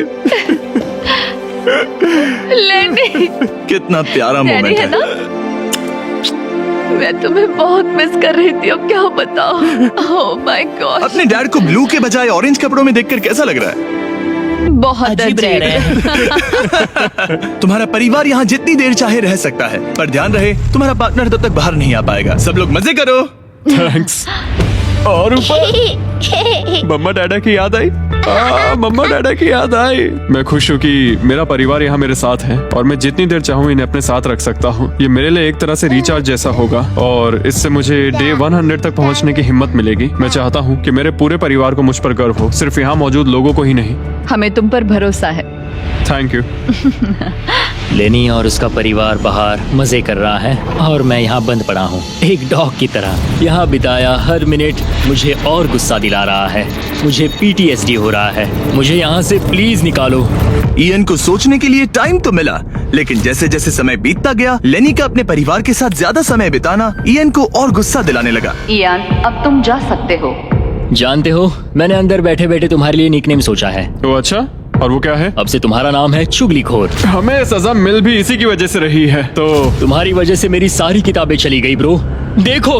लेनी, कितना प्यारा डैडी मोमेंट है है। ना? मैं तुम्हें बहुत मिस कर रही थी, अब क्या बताओ। ओह माय गॉड, अपने डैड को ब्लू के बजाय ऑरेंज कपड़ों में देखकर कैसा लग रहा है? बहुत अजीब अजीब रह रहे हैं। तुम्हारा परिवार यहाँ जितनी देर चाहे रह सकता है, पर ध्यान रहे तुम्हारा पार्टनर तब तक बाहर नहीं आ पाएगा। सब लोग मजे करो। थैंक्स। और ऊपर मम्मा डैडा की याद आई। मम्मा डैडा की याद आई। मैं खुश हूँ कि मेरा परिवार यहाँ मेरे साथ है और मैं जितनी देर चाहूँ इन्हें अपने साथ रख सकता हूँ। ये मेरे लिए एक तरह से रिचार्ज जैसा होगा और इससे मुझे डे 100 तक पहुँचने की हिम्मत मिलेगी। मैं चाहता हूँ कि मेरे पूरे परिवार को मुझ पर गर्व हो, सिर्फ यहाँ मौजूद लोगों को ही नहीं। हमें तुम पर भरोसा है। Thank you. लेनी और उसका परिवार बाहर मजे कर रहा है और मैं यहाँ बंद पड़ा हूँ, एक डॉग की तरह। यहाँ बिताया हर मिनट मुझे और गुस्सा दिला रहा है। मुझे PTSD हो रहा है। मुझे यहाँ से प्लीज निकालो। इयन को सोचने के लिए टाइम तो मिला, लेकिन जैसे जैसे समय बीतता गया, लेनी का अपने परिवार के साथ ज्यादा समय बिताना इयन को और गुस्सा दिलाने लगा। इयान, अब तुम जा सकते हो। जानते हो, मैंने अंदर बैठे बैठे तुम्हारे लिए निकनेम सोचा है। तो अच्छा, और वो क्या है? अब से तुम्हारा नाम है चुगलीखोर। हमें सजा मिल भी इसी की वजह से रही है। तो तुम्हारी वजह से मेरी सारी किताबें चली गई ब्रो। देखो,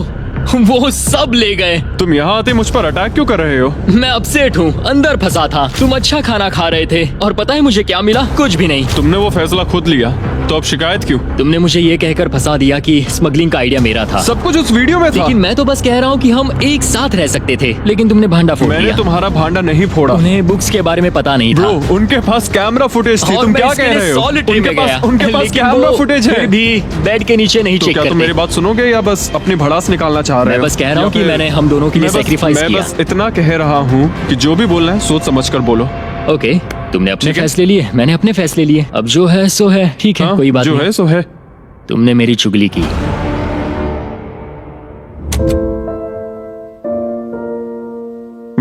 वो सब ले गए। तुम यहाँ आते मुझ पर अटैक क्यों कर रहे हो? मैं अपसेट हूँ, अंदर फंसा था। तुम अच्छा खाना खा रहे थे और पता है मुझे क्या मिला? कुछ भी नहीं। तुमने वो फैसला खुद लिया, तो अब शिकायत क्यों? तुमने मुझे ये कहकर फंसा दिया कि स्मगलिंग का आइडिया मेरा था। सब कुछ उस वीडियो में था। लेकिन मैं तो बस कह रहा हूँ कि हम एक साथ रह सकते थे, लेकिन तुमने भांडा फोड़ मैंने दिया। तुम्हारा भांडा नहीं फोड़ा। उन्हें बुक्स के बारे में पता नहीं था। ब्रो, उनके पास कैमरा फुटेज थी। और तुम मैं क्या इसके कह लिए रहे हो? solitary में गया। उनके पास लेकिन कैमरा वो फुटेज फिर है। भी बेड के नीचे नहीं तो चेक क्या तुम करते। मेरी बात सुनोगे या बस अपनी भड़ास निकालना चाह रहे मैं हो? बस कह रहा हूँ या कि फिर- मैंने हम दोनों के लिए मैं बस- sacrifice मैं किया। बस इतना कह रहा हूँ कि जो भी बोलना है सोच समझ कर बोलो। ओके, तुमने अपने ठीक है। फैसले लिए, मैंने अपने फैसले लिए। अब जो है सो है, ठीक है, हाँ, कोई बात जो नहीं। है सो है। तुमने मेरी चुगली की।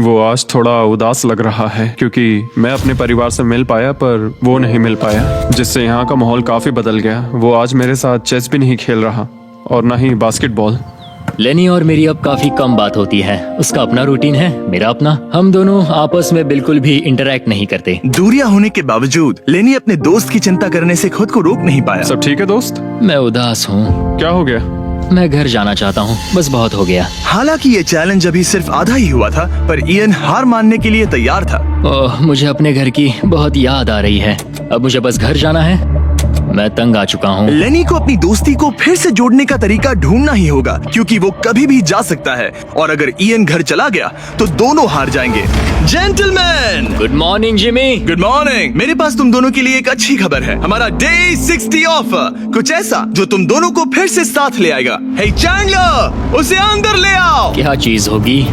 वो आज थोड़ा उदास लग रहा है क्योंकि मैं अपने परिवार से मिल पाया पर वो नहीं मिल पाया, जिससे यहाँ का माहौल काफी बदल गया। वो आज मेरे साथ चेस भी नहीं खेल रहा और ना ही बास्केटबॉल। लेनी और मेरी अब काफी कम बात होती है। उसका अपना रूटीन है, मेरा अपना। हम दोनों आपस में बिल्कुल भी इंटरेक्ट नहीं करते। दूरियां होने के बावजूद लेनी अपने दोस्त की चिंता करने से खुद को रोक नहीं पाया। सब ठीक है दोस्त? मैं उदास हूँ। क्या हो गया? मैं घर जाना चाहता हूँ, बस बहुत हो गया। हालांकि ये चैलेंज अभी सिर्फ आधा ही हुआ था, पर इयन हार मानने के लिए तैयार था। ओह, मुझे अपने घर की बहुत याद आ रही है। अब मुझे बस घर जाना है। मैं तंग आ चुका हूँ। लेनी को अपनी दोस्ती को फिर से जोड़ने का तरीका ढूंढना ही होगा, क्योंकि वो कभी भी जा सकता है और अगर इयन घर चला गया तो दोनों हार जाएंगे। Gentleman, good morning Jimmy. Good morning. मेरे पास तुम दोनों के लिए एक अच्छी खबर है। हमारा डे 60 ऑफर, कुछ ऐसा जो तुम दोनों को फिर से साथ ले आएगा। हे चैंडलर, उसे अंदर ले आओ। क्या चीज होगी?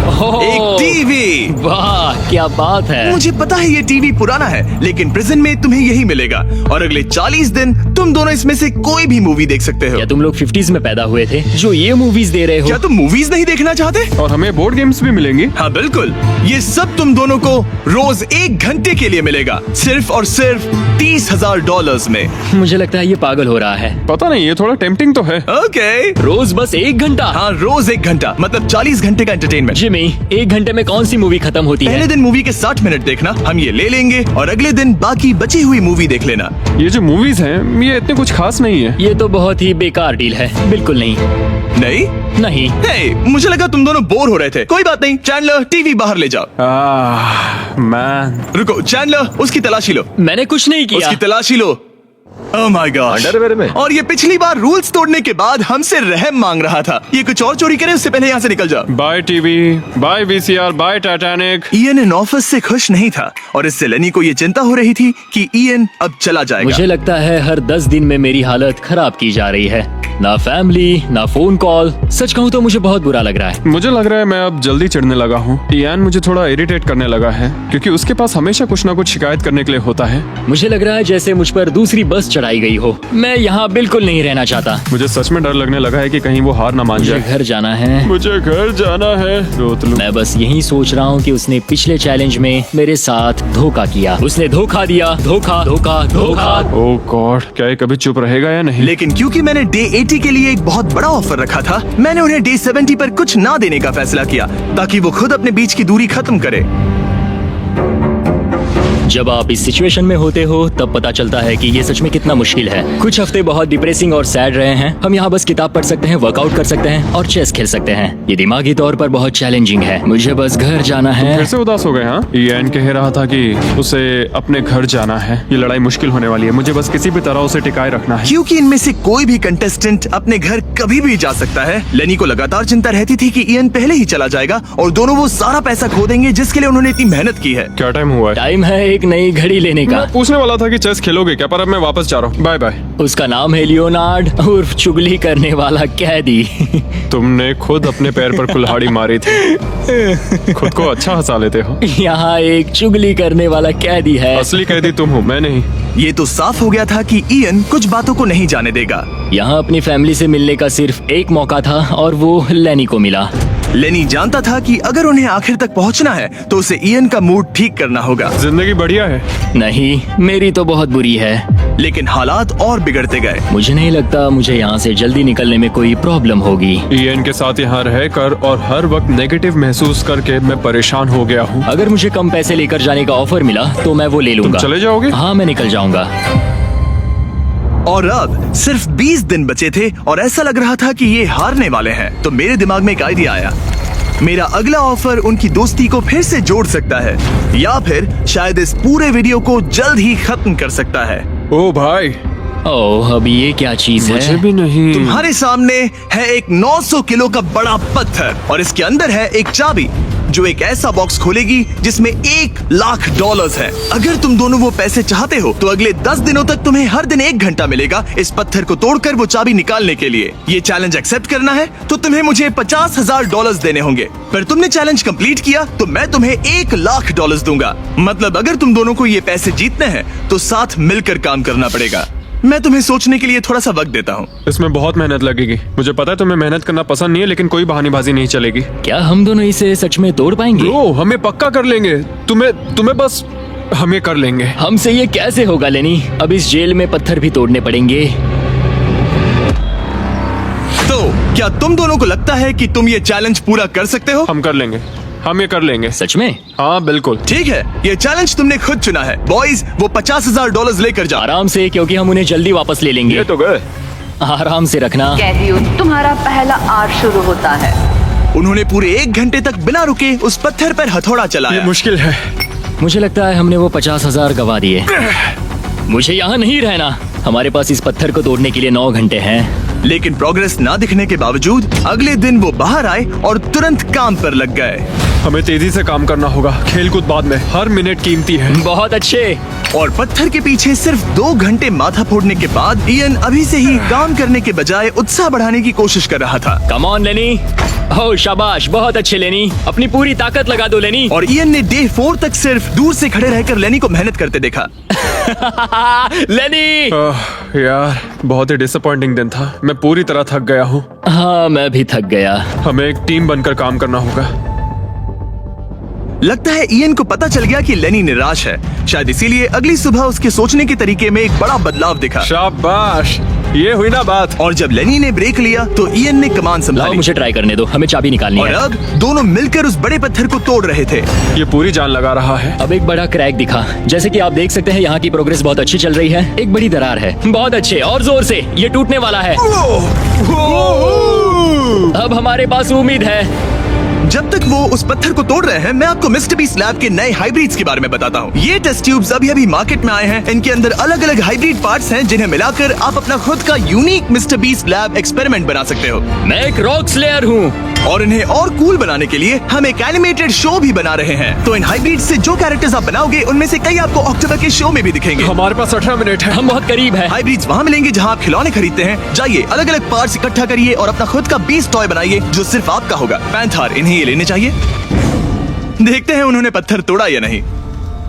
ओह, एक टीवी। वाह, क्या बात है। मुझे पता है ये टीवी पुराना है, लेकिन प्रेजेंट में तुम्हें यही मिलेगा और अगले 40 दिन तुम दोनों इसमें से कोई भी मूवी देख सकते हो। क्या तुम लोग 50s में पैदा हुए थे जो ये मूवीज दे रहे हो? क्या तुम मूवीज नहीं देखना चाहते? और हमें बोर्ड गेम्स भी मिलेंगी। हाँ बिल्कुल, ये सब तुम दोनों को रोज 1 घंटे के लिए मिलेगा, सिर्फ और सिर्फ $30,000 में। मुझे लगता है ये पागल हो रहा है। पता नहीं, ये थोड़ा टेम्पटिंग तो है। ओके, रोज बस 1 घंटा? हाँ रोज 1 घंटा, मतलब 40 घंटे का एंटरटेनमेंट। जिमी, 1 घंटे में कौन सी मूवी खत्म होती पहले है? दिन मूवी के 60 मिनट देखना, हम ये ले लेंगे और अगले दिन बाकी बची हुई मूवी देख लेना। ये जो मूवीज हैं ये इतने कुछ खास नहीं है। ये तो बहुत ही बेकार डील है। बिल्कुल नहीं। नहीं नहीं। हे, मुझे लगा तुम दोनों बोर हो रहे थे। कोई बात नहीं, चैंडलर टीवी बाहर ले जाओ। मैन, रुको चैंडलर, उसकी तलाशी लो। मैंने कुछ नहीं किया। उसकी तलाशी लो। Oh my gosh! अंडरवेयर में? और ये पिछली बार रूल्स तोड़ने के बाद हमसे रहम मांग रहा था। ये कुछ और चोरी करे उससे पहले यहाँ से निकल जाओ। Bye TV, bye VCR, bye Titanic. Ian इन ऑफिस से खुश नहीं था और इससे लेनी को ये चिंता हो रही थी कि इयन अब चला जाएगा। मुझे लगता है हर 10 दिन में मेरी हालत खराब की जा रही है। ना फैमिली, ना फोन कॉल। सच कहूँ तो मुझे बहुत बुरा लग रहा है। मुझे लग रहा है मैं अब जल्दी चिढ़ने लगा हूँ। इयान मुझे थोड़ा इरिटेट करने लगा है क्योंकि उसके पास हमेशा कुछ ना कुछ शिकायत करने के लिए होता है। मुझे लग रहा है जैसे मुझ पर दूसरी बस चढ़ाई गई हो। मैं यहाँ बिल्कुल नहीं रहना चाहता। मुझे सच में डर लगने लगा है कि कहीं वो हार ना मान मुझे जाए। घर जाना है। मुझे घर जाना है। रोतलू। मैं बस यही सोच रहा हूँ कि उसने पिछले चैलेंज में मेरे साथ धोखा किया। उसने धोखा दिया। धोखा धोखा धोखा। ओह गॉड, क्या ये कभी चुप रहेगा या नहीं? लेकिन क्योंकि मैंने डे 80 के लिए एक बहुत बड़ा ऑफर रखा था, मैंने उन्हें डे 70 पर कुछ ना देने का फैसला किया ताकि वो खुद अपने बीच की दूरी खत्म करे। जब आप इस सिचुएशन में होते हो तब पता चलता है कि ये सच में कितना मुश्किल है। कुछ हफ्ते बहुत डिप्रेसिंग और सैड रहे हैं। हम यहाँ बस किताब पढ़ सकते हैं, वर्कआउट कर सकते हैं और चेस खेल सकते हैं। ये दिमागी तौर पर बहुत चैलेंजिंग है। मुझे बस घर जाना है। फिर से उदास हो गए? हाँ, ईएन कह रहा था कि उसे अपने घर जाना है। ये लड़ाई मुश्किल होने वाली है। मुझे बस किसी भी तरह उसे टिकाए रखना है। क्योंकि इनमें से कोई भी कंटेस्टेंट अपने घर कभी भी जा सकता है, लेनी को लगातार चिंता रहती थी कि ईएन पहले ही चला जाएगा और दोनों वो सारा पैसा खो देंगे जिसके लिए उन्होंने इतनी मेहनत की है। क्या टाइम हुआ है? टाइम है एक नई घड़ी लेने का। मैं पूछने वाला था कि चेस खेलोगे क्या, पर अब मैं वापस जा रहा हूँ। Bye bye. उसका नाम है लियोनार्ड उर्फ चुगली करने वाला कैदी। तुमने खुद अपने पैर पर कुल्हाड़ी मारी थी। खुद को अच्छा हंसा लेते हो। यहाँ एक चुगली करने वाला कैदी है। असली कैदी तुम हो, मैं नहीं। ये तो साफ हो गया था कि ईएन कुछ बातों को नहीं जाने देगा। यहाँ अपनी फैमिली से मिलने का सिर्फ एक मौका था और वो लेनी को मिला। लेनी जानता था कि अगर उन्हें आखिर तक पहुंचना है तो उसे ईएन का मूड ठीक करना होगा। जिंदगी बढ़िया है। नहीं, मेरी तो बहुत बुरी है। लेकिन हालात और बिगड़ते गए। मुझे नहीं लगता मुझे यहाँ से जल्दी निकलने में कोई प्रॉब्लम होगी। ईएन के साथ यहाँ रहकर और हर वक्त नेगेटिव महसूस करके मैं परेशान हो गया हूँ। अगर मुझे कम पैसे लेकर जाने का ऑफर मिला तो मैं वो ले लूंगा। चले जाओगे? हाँ, मैं निकल जाऊंगा। और अब सिर्फ 20 दिन बचे थे और ऐसा लग रहा था कि ये हारने वाले हैं। तो मेरे दिमाग में एक आइडिया आया। मेरा अगला ऑफर उनकी दोस्ती को फिर से जोड़ सकता है या फिर शायद इस पूरे वीडियो को जल्द ही खत्म कर सकता है। ओ भाई, ओह, अब ये क्या चीज मुझे है? भी नहीं। तुम्हारे सामने है एक 900 किलो का बड़ा पत्थर और इसके अंदर है एक चाबी जो एक ऐसा बॉक्स खोलेगी जिसमें $1,00,000 है। अगर तुम दोनों वो पैसे चाहते हो तो अगले 10 दिनों तक तुम्हें हर दिन 1 घंटा मिलेगा इस पत्थर को तोड़कर वो चाबी निकालने के लिए। ये चैलेंज एक्सेप्ट करना है तो तुम्हें मुझे $50,000 देने होंगे, पर तुमने चैलेंज कंप्लीट किया तो मैं तुम्हें $1,00,000 दूंगा। मतलब अगर तुम दोनों को ये पैसे जीतने हैं तो साथ मिलकर काम करना पड़ेगा। मैं तुम्हें सोचने के लिए थोड़ा सा वक्त देता हूँ। इसमें बहुत मेहनत लगेगी। मुझे पता है तुम्हें मेहनत करना पसंद नहीं है, लेकिन कोई बहानेबाजी नहीं चलेगी। क्या हम दोनों इसे सच में तोड़ पाएंगे? ब्रो, हमें पक्का कर लेंगे। तुम्हें बस हमें कर लेंगे। हमसे ये कैसे होगा लेनी? अब इस जेल में पत्थर भी तोड़ने पड़ेंगे। तो क्या तुम दोनों को लगता है कि तुम ये चैलेंज पूरा कर सकते हो? हम कर लेंगे। हम ये कर लेंगे। सच में? हाँ बिल्कुल। ठीक है, ये चैलेंज तुमने खुद चुना है। बॉयज, वो $50,000 लेकर जाओ। आराम से, क्योंकि हम उन्हें जल्दी वापस ले लेंगे। ये तो गए। आराम से रखना। कैदियों, तुम्हारा पहला आर शुरू होता है। उन्होंने पूरे 1 घंटे तक बिना रुके उस पत्थर पर हथौड़ा ये चलाया। मुश्किल है। मुझे लगता है हमने वो 50,000 गवा दिए। मुझे यहाँ नहीं रहना। हमारे पास इस पत्थर को तोड़ने के लिए 9 घंटे हैं। लेकिन प्रोग्रेस ना दिखने के बावजूद अगले दिन वो बाहर आए और तुरंत काम पर लग गए। हमें तेजी से काम करना होगा। खेलकूद बाद में, हर मिनट कीमती है। बहुत अच्छे। और पत्थर के पीछे सिर्फ 2 घंटे माथा फोड़ने के बाद ईएन अभी से ही काम करने के बजाय उत्साह बढ़ाने की कोशिश कर रहा था। कम ऑन लेनी। ओह शाबाश, बहुत अच्छे लेनी। अपनी पूरी ताकत लगा दो लेनी। और ईएन ने डे 4 तक सिर्फ दूर से खड़े रहकर लेनी को मेहनत करते देखा। लेनी। यार, बहुत ही डिसअपॉइंटिंग दिन था। मैं पूरी तरह थक गया हूँ। हाँ, मैं भी थक गया। हमें एक टीम बनकर काम करना होगा। लगता है ईएन को पता चल गया कि लेनी निराश है। शायद इसीलिए अगली सुबह उसके सोचने के तरीके में एक बड़ा बदलाव दिखा। शाबाश, ये हुई ना बात। और जब लेनी ने ब्रेक लिया तो ईएन ने कमान लाओ, संभाली मुझे ट्राई करने दो। हमें चाबी निकालनी और है। अब दोनों मिलकर उस बड़े पत्थर को तोड़ रहे थे। ये पूरी जान लगा रहा है। अब एक बड़ा क्रैक दिखा। जैसे कि आप देख सकते हैं, यहाँ की प्रोग्रेस बहुत अच्छी चल रही है। एक बड़ी दरार है। बहुत अच्छे, और जोर से। ये टूटने वाला है। अब हमारे पास उम्मीद है। जब तक वो उस पत्थर को तोड़ रहे हैं, मैं आपको मिस्टर बीस्ट लैब के नए हाइब्रिड्स के बारे में बताता हूँ। ये टेस्ट ट्यूब्स अभी मार्केट में आए हैं। इनके अंदर अलग अलग हाइब्रिड पार्ट्स हैं जिन्हें मिलाकर आप अपना खुद का unique mister beast lab experiment बना सकते हो। मैं एक रॉक स्लेयर हूँ। और इन्हें और कूल बनाने के लिए हम एक एनिमेटेड शो भी बना रहे हैं। तो इन हाइब्रिड से जो कैरेक्टर्स आप बनाओगे उनमें से कई आपको अक्टूबर के शो में भी दिखेंगे। हमारे पास 18 मिनट है। हम बहुत करीब है। हाइब्रिड्स वहाँ मिलेंगे जहाँ आप खिलौने खरीदते हैं। जाइए, अलग अलग पार्ट्स इकट्ठा करिए और अपना खुद का बीस्ट टॉय बनाइए जो सिर्फ आपका होगा। पैंथर, इन्हें ये लेने चाहिए। देखते हैं उन्होंने पत्थर तोड़ा या नहीं।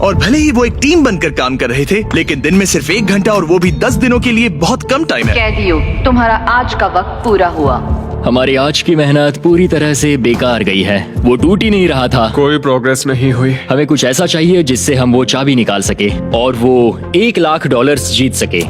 और भले ही वो एक टीम बनकर काम कर रहे थे, लेकिन दिन में सिर्फ 1 घंटा और वो भी 10 दिनों के लिए बहुत कम टाइम है। कैदियों, तुम्हारा आज का वक्त पूरा हुआ। हमारी आज की मेहनत पूरी तरह से बेकार गई है। वो टूट ही नहीं रहा था। कोई प्रोग्रेस नहीं हुई। हमें कुछ ऐसा चाहिए जिससे हम वो चाबी निकाल सके और वो $1,00,000 जीत सके।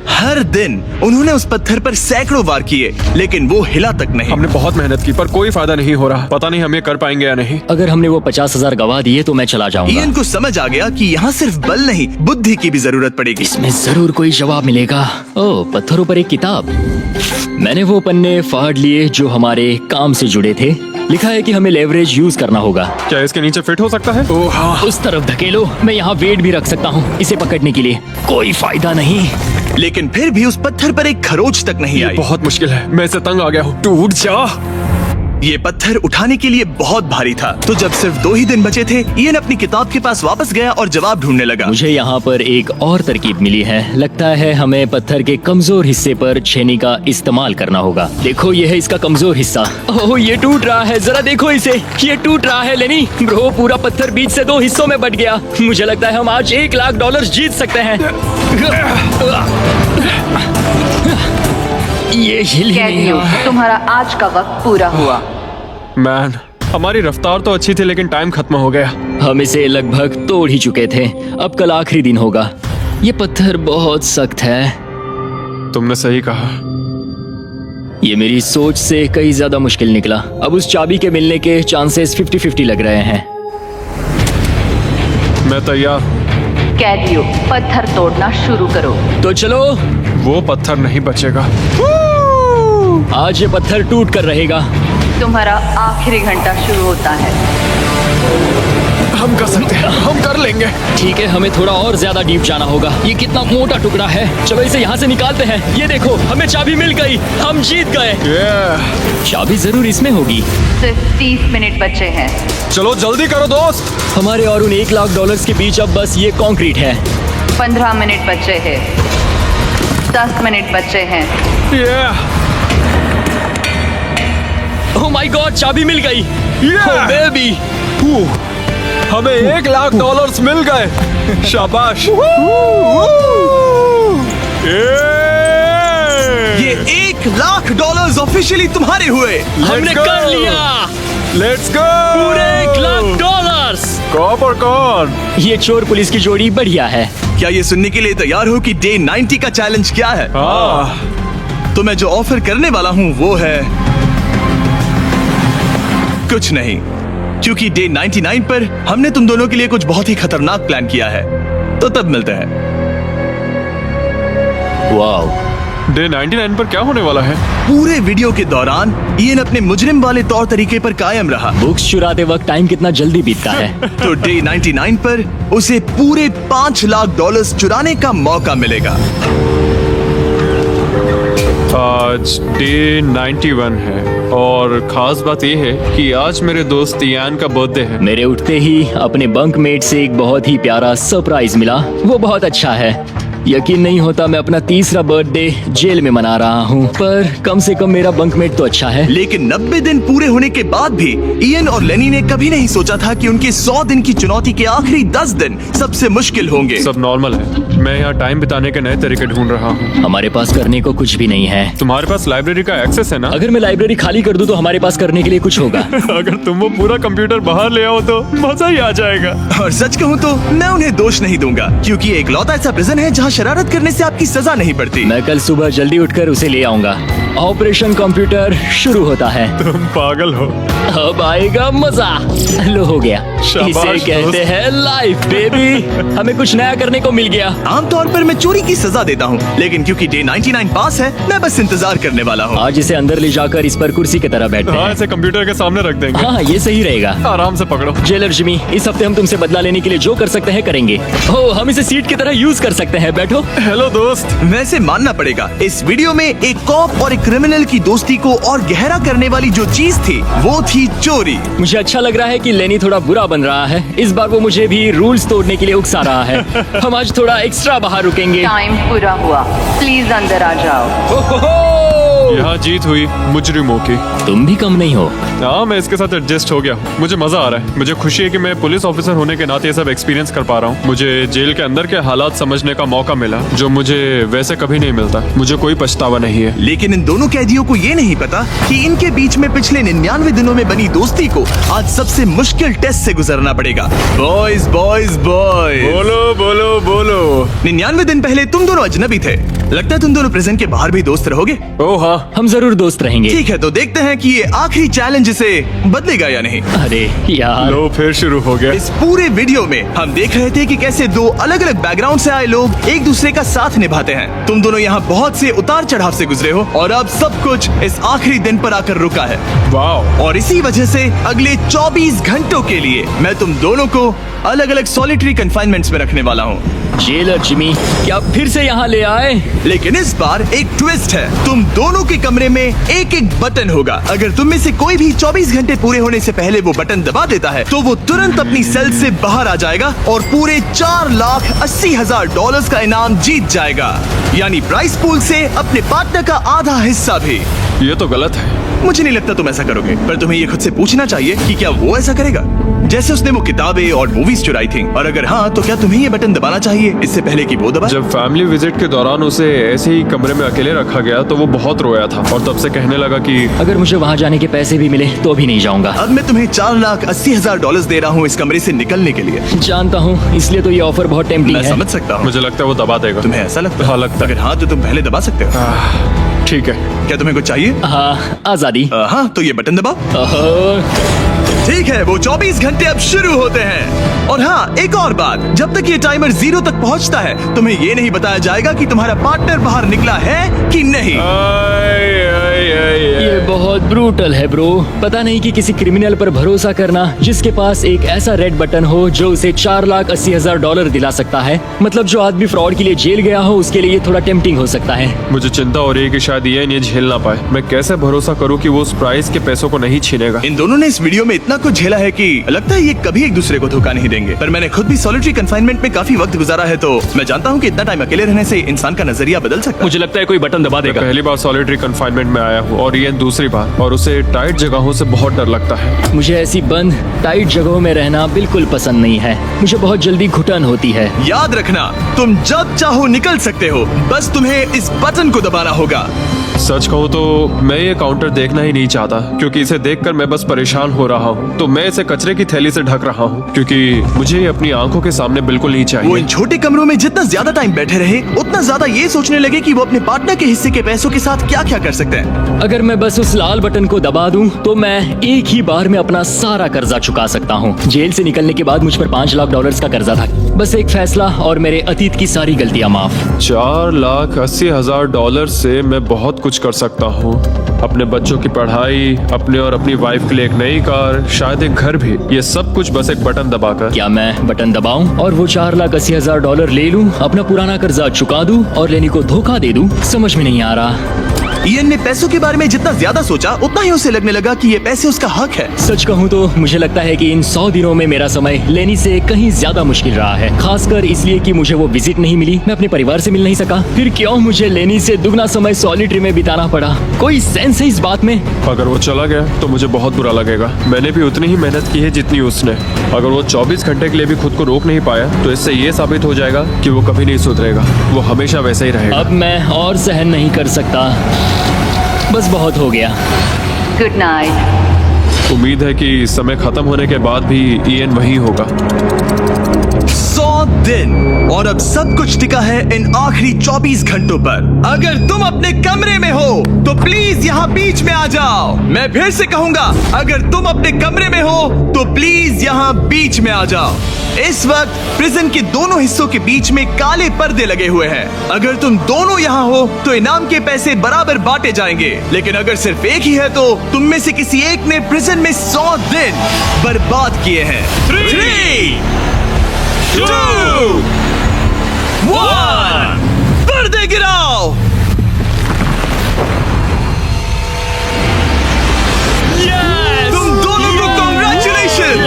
हर दिन उन्होंने उस पत्थर पर सैकड़ों वार किए, लेकिन वो हिला तक नहीं। हमने बहुत मेहनत की पर कोई फायदा नहीं हो रहा। पता नहीं हम ये कर पाएंगे या नहीं। अगर हमने वो 50,000 गवा दिए तो मैं चला जाऊंगा। इयन को समझ आ गया कि यहाँ सिर्फ बल नहीं, बुद्धि की भी जरूरत पड़ेगी। इसमें जरूर कोई जवाब मिलेगा। ओह, पत्थरों पर एक किताब। मैंने वो पन्ने फाड़ लिए जो हमारे काम से जुड़े थे। लिखा है कि हमें लेवरेज यूज करना होगा। क्या इसके नीचे फिट हो सकता है? ओह हाँ। उस तरफ धकेलो। मैं यहाँ वेट भी रख सकता हूँ इसे पकड़ने के लिए। कोई फायदा नहीं। लेकिन फिर भी उस पत्थर पर एक खरोच तक नहीं ये आई। बहुत मुश्किल है। मैं इससे तंग आ गया हूँ। टूट जा। ये पत्थर उठाने के लिए बहुत भारी था। तो जब सिर्फ 2 ही दिन बचे थे, इयन अपनी किताब के पास वापस गया और जवाब ढूंढने लगा। मुझे यहाँ पर एक और तरकीब मिली है। लगता है हमें पत्थर के कमजोर हिस्से पर छेनी का इस्तेमाल करना होगा। देखो, ये है इसका कमजोर हिस्सा। ओह, ये टूट रहा है। जरा देखो इसे। ये टूट रहा है लेनी। ब्रो, पूरा पत्थर बीच से 2 हिस्सों में बट गया। मुझे लगता है हम आज $1,00,000 जीत सकते हैं। ये हिल ही नहीं कैदियों, रहा। तुम्हारा आज का वक्त पूरा हुआ। मैन, हमारी रफ्तार तो अच्छी थी लेकिन टाइम खत्म हो गया। हम इसे लगभग तोड़ ही चुके थे। अब कल आखिरी दिन होगा। ये पत्थर बहुत सख्त है। तुमने सही कहा। ये मेरी सोच से कहीं ज्यादा मुश्किल निकला। अब उस चाबी के मिलने के चांसेस 50-50 लग रहे हैं। मैं तैयार हूँ। कैदियों, पत्थर तोड़ना शुरू करो। तो चलो। वो पत्थर नहीं बचेगा। आज ये पत्थर टूट कर रहेगा। तुम्हारा आखिरी घंटा शुरू होता है। हम कर सकते हैं। हम कर लेंगे। ठीक है, हमें थोड़ा और ज्यादा डीप जाना होगा। ये कितना मोटा टुकड़ा है। चलो इसे यहाँ से निकालते हैं। ये देखो, हमें चाबी मिल गई। हम जीत गए। चाबी जरूर इसमें होगी। सिर्फ 30 मिनट बचे हैं। चलो जल्दी करो दोस्त। हमारे और उन $1,00,000 के बीच अब बस ये कंक्रीट है। 15 मिनट बचे हैं। 10 मिनट बचे हैं। ओह माय गॉड, चाबी मिल गई। ओह बेबी। हमें $1,00,000 मिल गए। शाबाश। ये $1,00,000 ऑफिशियली तुम्हारे हुए। हमने कर लिया। Let's go. पूरे $1,00,000। कौन कौन? ये चोर पुलिस की जोड़ी बढ़िया है। क्या ये सुनने के लिए तैयार हो कि डे 90 का चैलेंज क्या है? तो मैं जो ऑफर करने वाला हूँ वो है कुछ नहीं, क्योंकि डे 99 पर हमने तुम दोनों के लिए कुछ बहुत ही खतरनाक प्लान किया है। तो तब मिलते हैं। वाओ। डे 99 पर क्या होने वाला है? पूरे वीडियो के दौरान इयन अपने मुजरिम वाले तौर तरीके पर कायम रहा। बुक्स चुराते वक्त टाइम कितना जल्दी बीतता है। तो डे 99 पर उसे पूरे $5,00,000 चुराने का मौका मिलेगा। आज डे 91 है और खास बात यह है कि आज मेरे दोस्त इयान का बर्थडे है। मेरे उठते ही अपने बंकमेट से एक बहुत ही प्यारा सरप्राइज मिला। वो बहुत अच्छा है। यकीन नहीं होता मैं अपना 3रा बर्थडे जेल में मना रहा हूँ, पर कम से कम मेरा बंकमेट तो अच्छा है। लेकिन 90 दिन पूरे होने के बाद भी इयन और लेनी ने कभी नहीं सोचा था कि उनके 100 दिन की चुनौती के आखिरी 10 दिन सबसे मुश्किल होंगे। सब नॉर्मल है। मैं यहाँ टाइम बिताने के नए तरीके ढूंढ रहा हूँ। हमारे पास करने को कुछ भी नहीं है। तुम्हारे पास लाइब्रेरी का एक्सेस है ना? अगर मैं लाइब्रेरी खाली कर दूं तो हमारे पास करने के लिए कुछ होगा। अगर तुम वो पूरा कंप्यूटर बाहर ले आओ तो मजा ही आ जाएगा। और सच कहूँ तो मैं उन्हें दोष नहीं दूंगा, क्योंकि एक लौता ऐसा प्रिजन है जहाँ शरारत करने से आपकी सजा नहीं पड़ती। मैं कल सुबह जल्दी उठकर उसे ले आऊंगा। ऑपरेशन कंप्यूटर शुरू होता है। तुम पागल हो। अब आएगा मजा। लो, हो गया। शाबाश इसे कहते दोस्त। हैं लाइफ बेबी। हमें कुछ नया करने को मिल गया। आमतौर पर मैं चोरी की सजा देता हूँ, लेकिन क्योंकि डे 99 पास है, मैं बस इंतजार करने वाला हूँ। आज इसे अंदर ले जाकर इस पर कुर्सी की तरह बैठते हाँ, हैं। इसे कंप्यूटर के सामने रख देंगे। हाँ, ये सही रहेगा। आराम से पकड़ो। जेलर जिमी, इस हफ्ते हम तुमसे बदला लेने के लिए जो कर सकते हैं करेंगे। हो, हम इसे सीट की तरह यूज कर सकते हैं। बैठो। हेलो दोस्त। वैसे मानना पड़ेगा, इस वीडियो में एक कॉप और एक क्रिमिनल की दोस्ती को और गहरा करने वाली जो चीज थी वो थी चोरी। मुझे अच्छा लग रहा है कि लेनी थोड़ा बुरा बन रहा है। इस बार वो मुझे भी रूल्स तोड़ने के लिए उकसा रहा है। हम आज थोड़ा एक्स्ट्रा बाहर रुकेंगे। टाइम पूरा हुआ। प्लीज अंदर आ जाओ। ओहो! यहाँ जीत हुई मुजरिमों की। तुम भी कम नहीं हो। हाँ, मैं इसके साथ एडजस्ट हो गया हूँ। मुझे मजा आ रहा है। मुझे खुशी है कि मैं पुलिस ऑफिसर होने के नाते ये सब एक्सपीरियंस कर पा रहा हूँ। मुझे जेल के अंदर के हालात समझने का मौका मिला, जो मुझे वैसे कभी नहीं मिलता। मुझे कोई पछतावा नहीं है। लेकिन इन दोनों कैदियों को ये नहीं पता कि इनके बीच में पिछले 99 दिनों में बनी दोस्ती को आज सबसे मुश्किल टेस्ट से गुजरना पड़ेगा। बॉयज बॉयज बॉयज, बोलो बोलो बोलो। 99 दिन पहले तुम दोनों अजनबी थे। लगता है तुम दोनों प्रिजन के बाहर भी दोस्त रहोगे। ओह हाँ, हम जरूर दोस्त रहेंगे। ठीक है, तो देखते हैं कि ये आखिरी चैलेंज इसे बदलेगा या नहीं। अरे यार, लो फिर शुरू हो गया। इस पूरे वीडियो में हम देख रहे थे कि कैसे दो अलग अलग बैकग्राउंड से आए लोग एक दूसरे का साथ निभाते हैं। तुम दोनों यहाँ बहुत से उतार चढ़ाव से गुजरे हो और अब सब कुछ इस आखिरी दिन पर आकर रुका है। वाह, और इसी वजह से अगले 24 घंटों के लिए मैं तुम दोनों को अलग अलग सॉलिटरी कन्फाइनमेंट्स में रखने वाला हूँ। जेलर जिमी क्या फिर से यहाँ ले आए? लेकिन इस बार एक ट्विस्ट है। तुम दोनों के कमरे में एक एक बटन होगा। अगर तुम में से कोई भी 24 घंटे पूरे होने से पहले वो बटन दबा देता है तो वो तुरंत अपनी सेल से बाहर आ जाएगा और पूरे $4,80,000 का इनाम जीत जाएगा, यानी प्राइस पूल से अपने पार्टनर का आधा हिस्सा भी। ये तो गलत है। मुझे नहीं लगता तुम ऐसा करोगे, पर तुम्हें ये खुद से पूछना चाहिए कि क्या वो ऐसा करेगा, जैसे उसने वो किताबें और मूवीज चुराई थी। और अगर हाँ, तो क्या तुम्हें ये बटन दबाना चाहिए इससे पहले कि वो दबाए? जब फैमिली विजिट के दौरान उसे ऐसे ही कमरे में अकेले रखा गया तो वो बहुत रोया था और तब से कहने लगा कि अगर मुझे वहाँ जाने के पैसे भी मिले तो भी नहीं जाऊंगा। अब मैं तुम्हें $4,80,000 दे रहा हूँ इस कमरे से निकलने के लिए। जानता हूँ, इसलिए तो ये ऑफर बहुत टेम्पटिंग मैं है। समझ सकता हूँ। मुझे लगता है वो दबा देगा। तुम्हें ऐसा लगता है? हाँ, लगता है। अगर हाँ, तो तुम पहले दबा सकते हो। ठीक है। क्या तुम्हें कुछ चाहिए? हाँ, आजादी। हाँ, तो ये बटन दबाओ। ओहो, ठीक है, वो 24 घंटे अब शुरू होते हैं। और हाँ, एक और बात, जब तक ये टाइमर 0 तक पहुंचता है तुम्हें ये नहीं बताया जाएगा कि तुम्हारा पार्टनर बाहर निकला है कि नहीं। ये बहुत ब्रूटल है ब्रो। पता नहीं कि किसी क्रिमिनल पर भरोसा करना जिसके पास एक ऐसा रेड बटन हो जो उसे $4,80,000 दिला सकता है। मतलब जो आदमी फ्रॉड के लिए जेल गया हो उसके लिए ये थोड़ा टेम्पटिंग हो सकता है। मुझे चिंता हो रही है कि शायद ये झेल ना पाए। मैं कैसे भरोसा करूं कि वो उस प्राइस के पैसों को नहीं छीनेगा। इन दोनों ने इस वीडियो में इतना कुछ झेला है कि लगता है ये कभी एक दूसरे को धोखा नहीं देंगे। पर मैंने खुद भी सॉलिटरी कन्फाइनमेंट में काफी वक्त गुजारा है, तो मैं जानता हूँ कि इतना टाइम अकेले रहने से इंसान का नजरिया बदल सकता है। मुझे लगता है कोई बटन दबा मैं देगा। पहली बार सॉलिटरी कंफाइनमेंट में आया हूँ और ये दूसरी बार, और उसे टाइट जगहों से बहुत डर लगता है। मुझे ऐसी बंद टाइट जगहों में रहना बिल्कुल पसंद नहीं है। मुझे बहुत जल्दी घुटन होती है। याद रखना, तुम जब चाहो निकल सकते हो, बस तुम्हें इस बटन को दबाना होगा। सच कहूँ तो मैं ये काउंटर देखना ही नहीं चाहता, क्योंकि इसे देखकर मैं बस परेशान हो रहा हूँ। तो मैं इसे कचरे की थैली से ढक रहा हूँ, क्योंकि मुझे ये अपनी आंखों के सामने बिल्कुल नहीं वो चाहिए। इन छोटे कमरों में जितना ज्यादा टाइम बैठे रहे उतना ज्यादा ये सोचने लगे कि वो अपने पार्टनर के हिस्से के पैसों के साथ क्या क्या कर सकते हैं। अगर मैं बस उस लाल बटन को दबा दूं तो मैं एक ही बार में अपना सारा कर्जा चुका सकता हूं। जेल से निकलने के बाद मुझ पर $5 लाख का कर्जा था। बस एक फैसला और मेरे अतीत की सारी गलतियां माफ। $4,80,000 से मैं बहुत कुछ कर सकता हूँ। अपने बच्चों की पढ़ाई, अपने और अपनी वाइफ के लिए एक नई कार, शायद एक घर भी। ये सब कुछ बस एक बटन दबाकर। क्या मैं बटन दबाऊं और वो $4,80,000 ले लूं, अपना पुराना कर्जा चुका दूं और लेनी को धोखा दे दूं? समझ में नहीं आ रहा। इयन ने पैसों के बारे में जितना ज्यादा सोचा उतना ही उसे लगने लगा कि ये पैसे उसका हक है। सच कहूं तो मुझे लगता है कि इन 100 दिनों में मेरा समय लेनी से कहीं ज्यादा मुश्किल रहा है। खासकर इसलिए कि मुझे वो विजिट नहीं मिली, मैं अपने परिवार से मिल नहीं सका। फिर क्यों मुझे लेनी से दुगना समय सॉलिटरी में बिताना पड़ा? कोई सेंस है इस बात में? अगर वो चला गया तो मुझे बहुत बुरा लगेगा। मैंने भी उतनी ही मेहनत की है जितनी उसने। अगर वो 24 घंटे के लिए भी खुद को रोक नहीं पाया तो इससे ये साबित हो जाएगा कि वो कभी नहीं सुधरेगा। वो हमेशा वैसे ही रहेगा। अब मैं और सहन नहीं कर सकता। बस बहुत हो गया। Good night. उम्मीद है कि समय खत्म होने के बाद भी ईएन वही होगा। 100 दिन और अब सब कुछ टिका है इन आखिरी 24 घंटों पर। अगर तुम अपने कमरे में हो तो प्लीज यहाँ बीच में आ जाओ। मैं फिर से कहूंगा, अगर तुम अपने कमरे में हो तो प्लीज यहाँ बीच में आ जाओ। इस वक्त प्रिजन के दोनों हिस्सों के बीच में काले पर्दे लगे हुए हैं। अगर तुम दोनों यहाँ हो तो इनाम के पैसे बराबर बांटे जाएंगे, लेकिन अगर सिर्फ एक ही है तो तुम में से किसी एक ने प्रिजन में 100 दिन बर्बाद किए हैं। 3, 2, 1, पर्दे गिराओ। तुम दोनों को कांग्रेचुलेशन।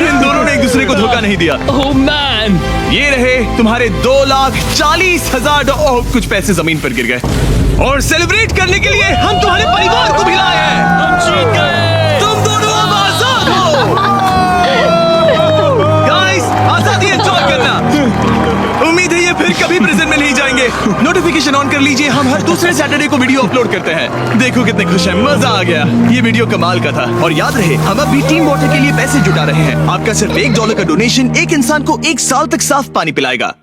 इन दोनों ने एक दूसरे को धोखा नहीं दिया। ओह मैन, ये रहे तुम्हारे 2,40,000 ओह, कुछ पैसे जमीन पर गिर गए। और सेलिब्रेट करने के लिए हम तुम्हारे परिवार को भी लाए हैं। हम जीत गए। तुम दोनों अब आजाद हो। गाइस, आजादी एंजॉय करना। उम्मीद है ये फिर कभी प्रिजन में नहीं जाएंगे। नोटिफिकेशन ऑन कर लीजिए, हम हर दूसरे सैटरडे को वीडियो अपलोड करते हैं। देखो कितने खुश हैं, मजा आ गया। ये वीडियो कमाल का था। और याद रहे, हम अब भी टीम वाटर के लिए पैसे जुटा रहे हैं। आपका सिर्फ $1 का डोनेशन एक इंसान को 1 साल तक साफ पानी पिलाएगा।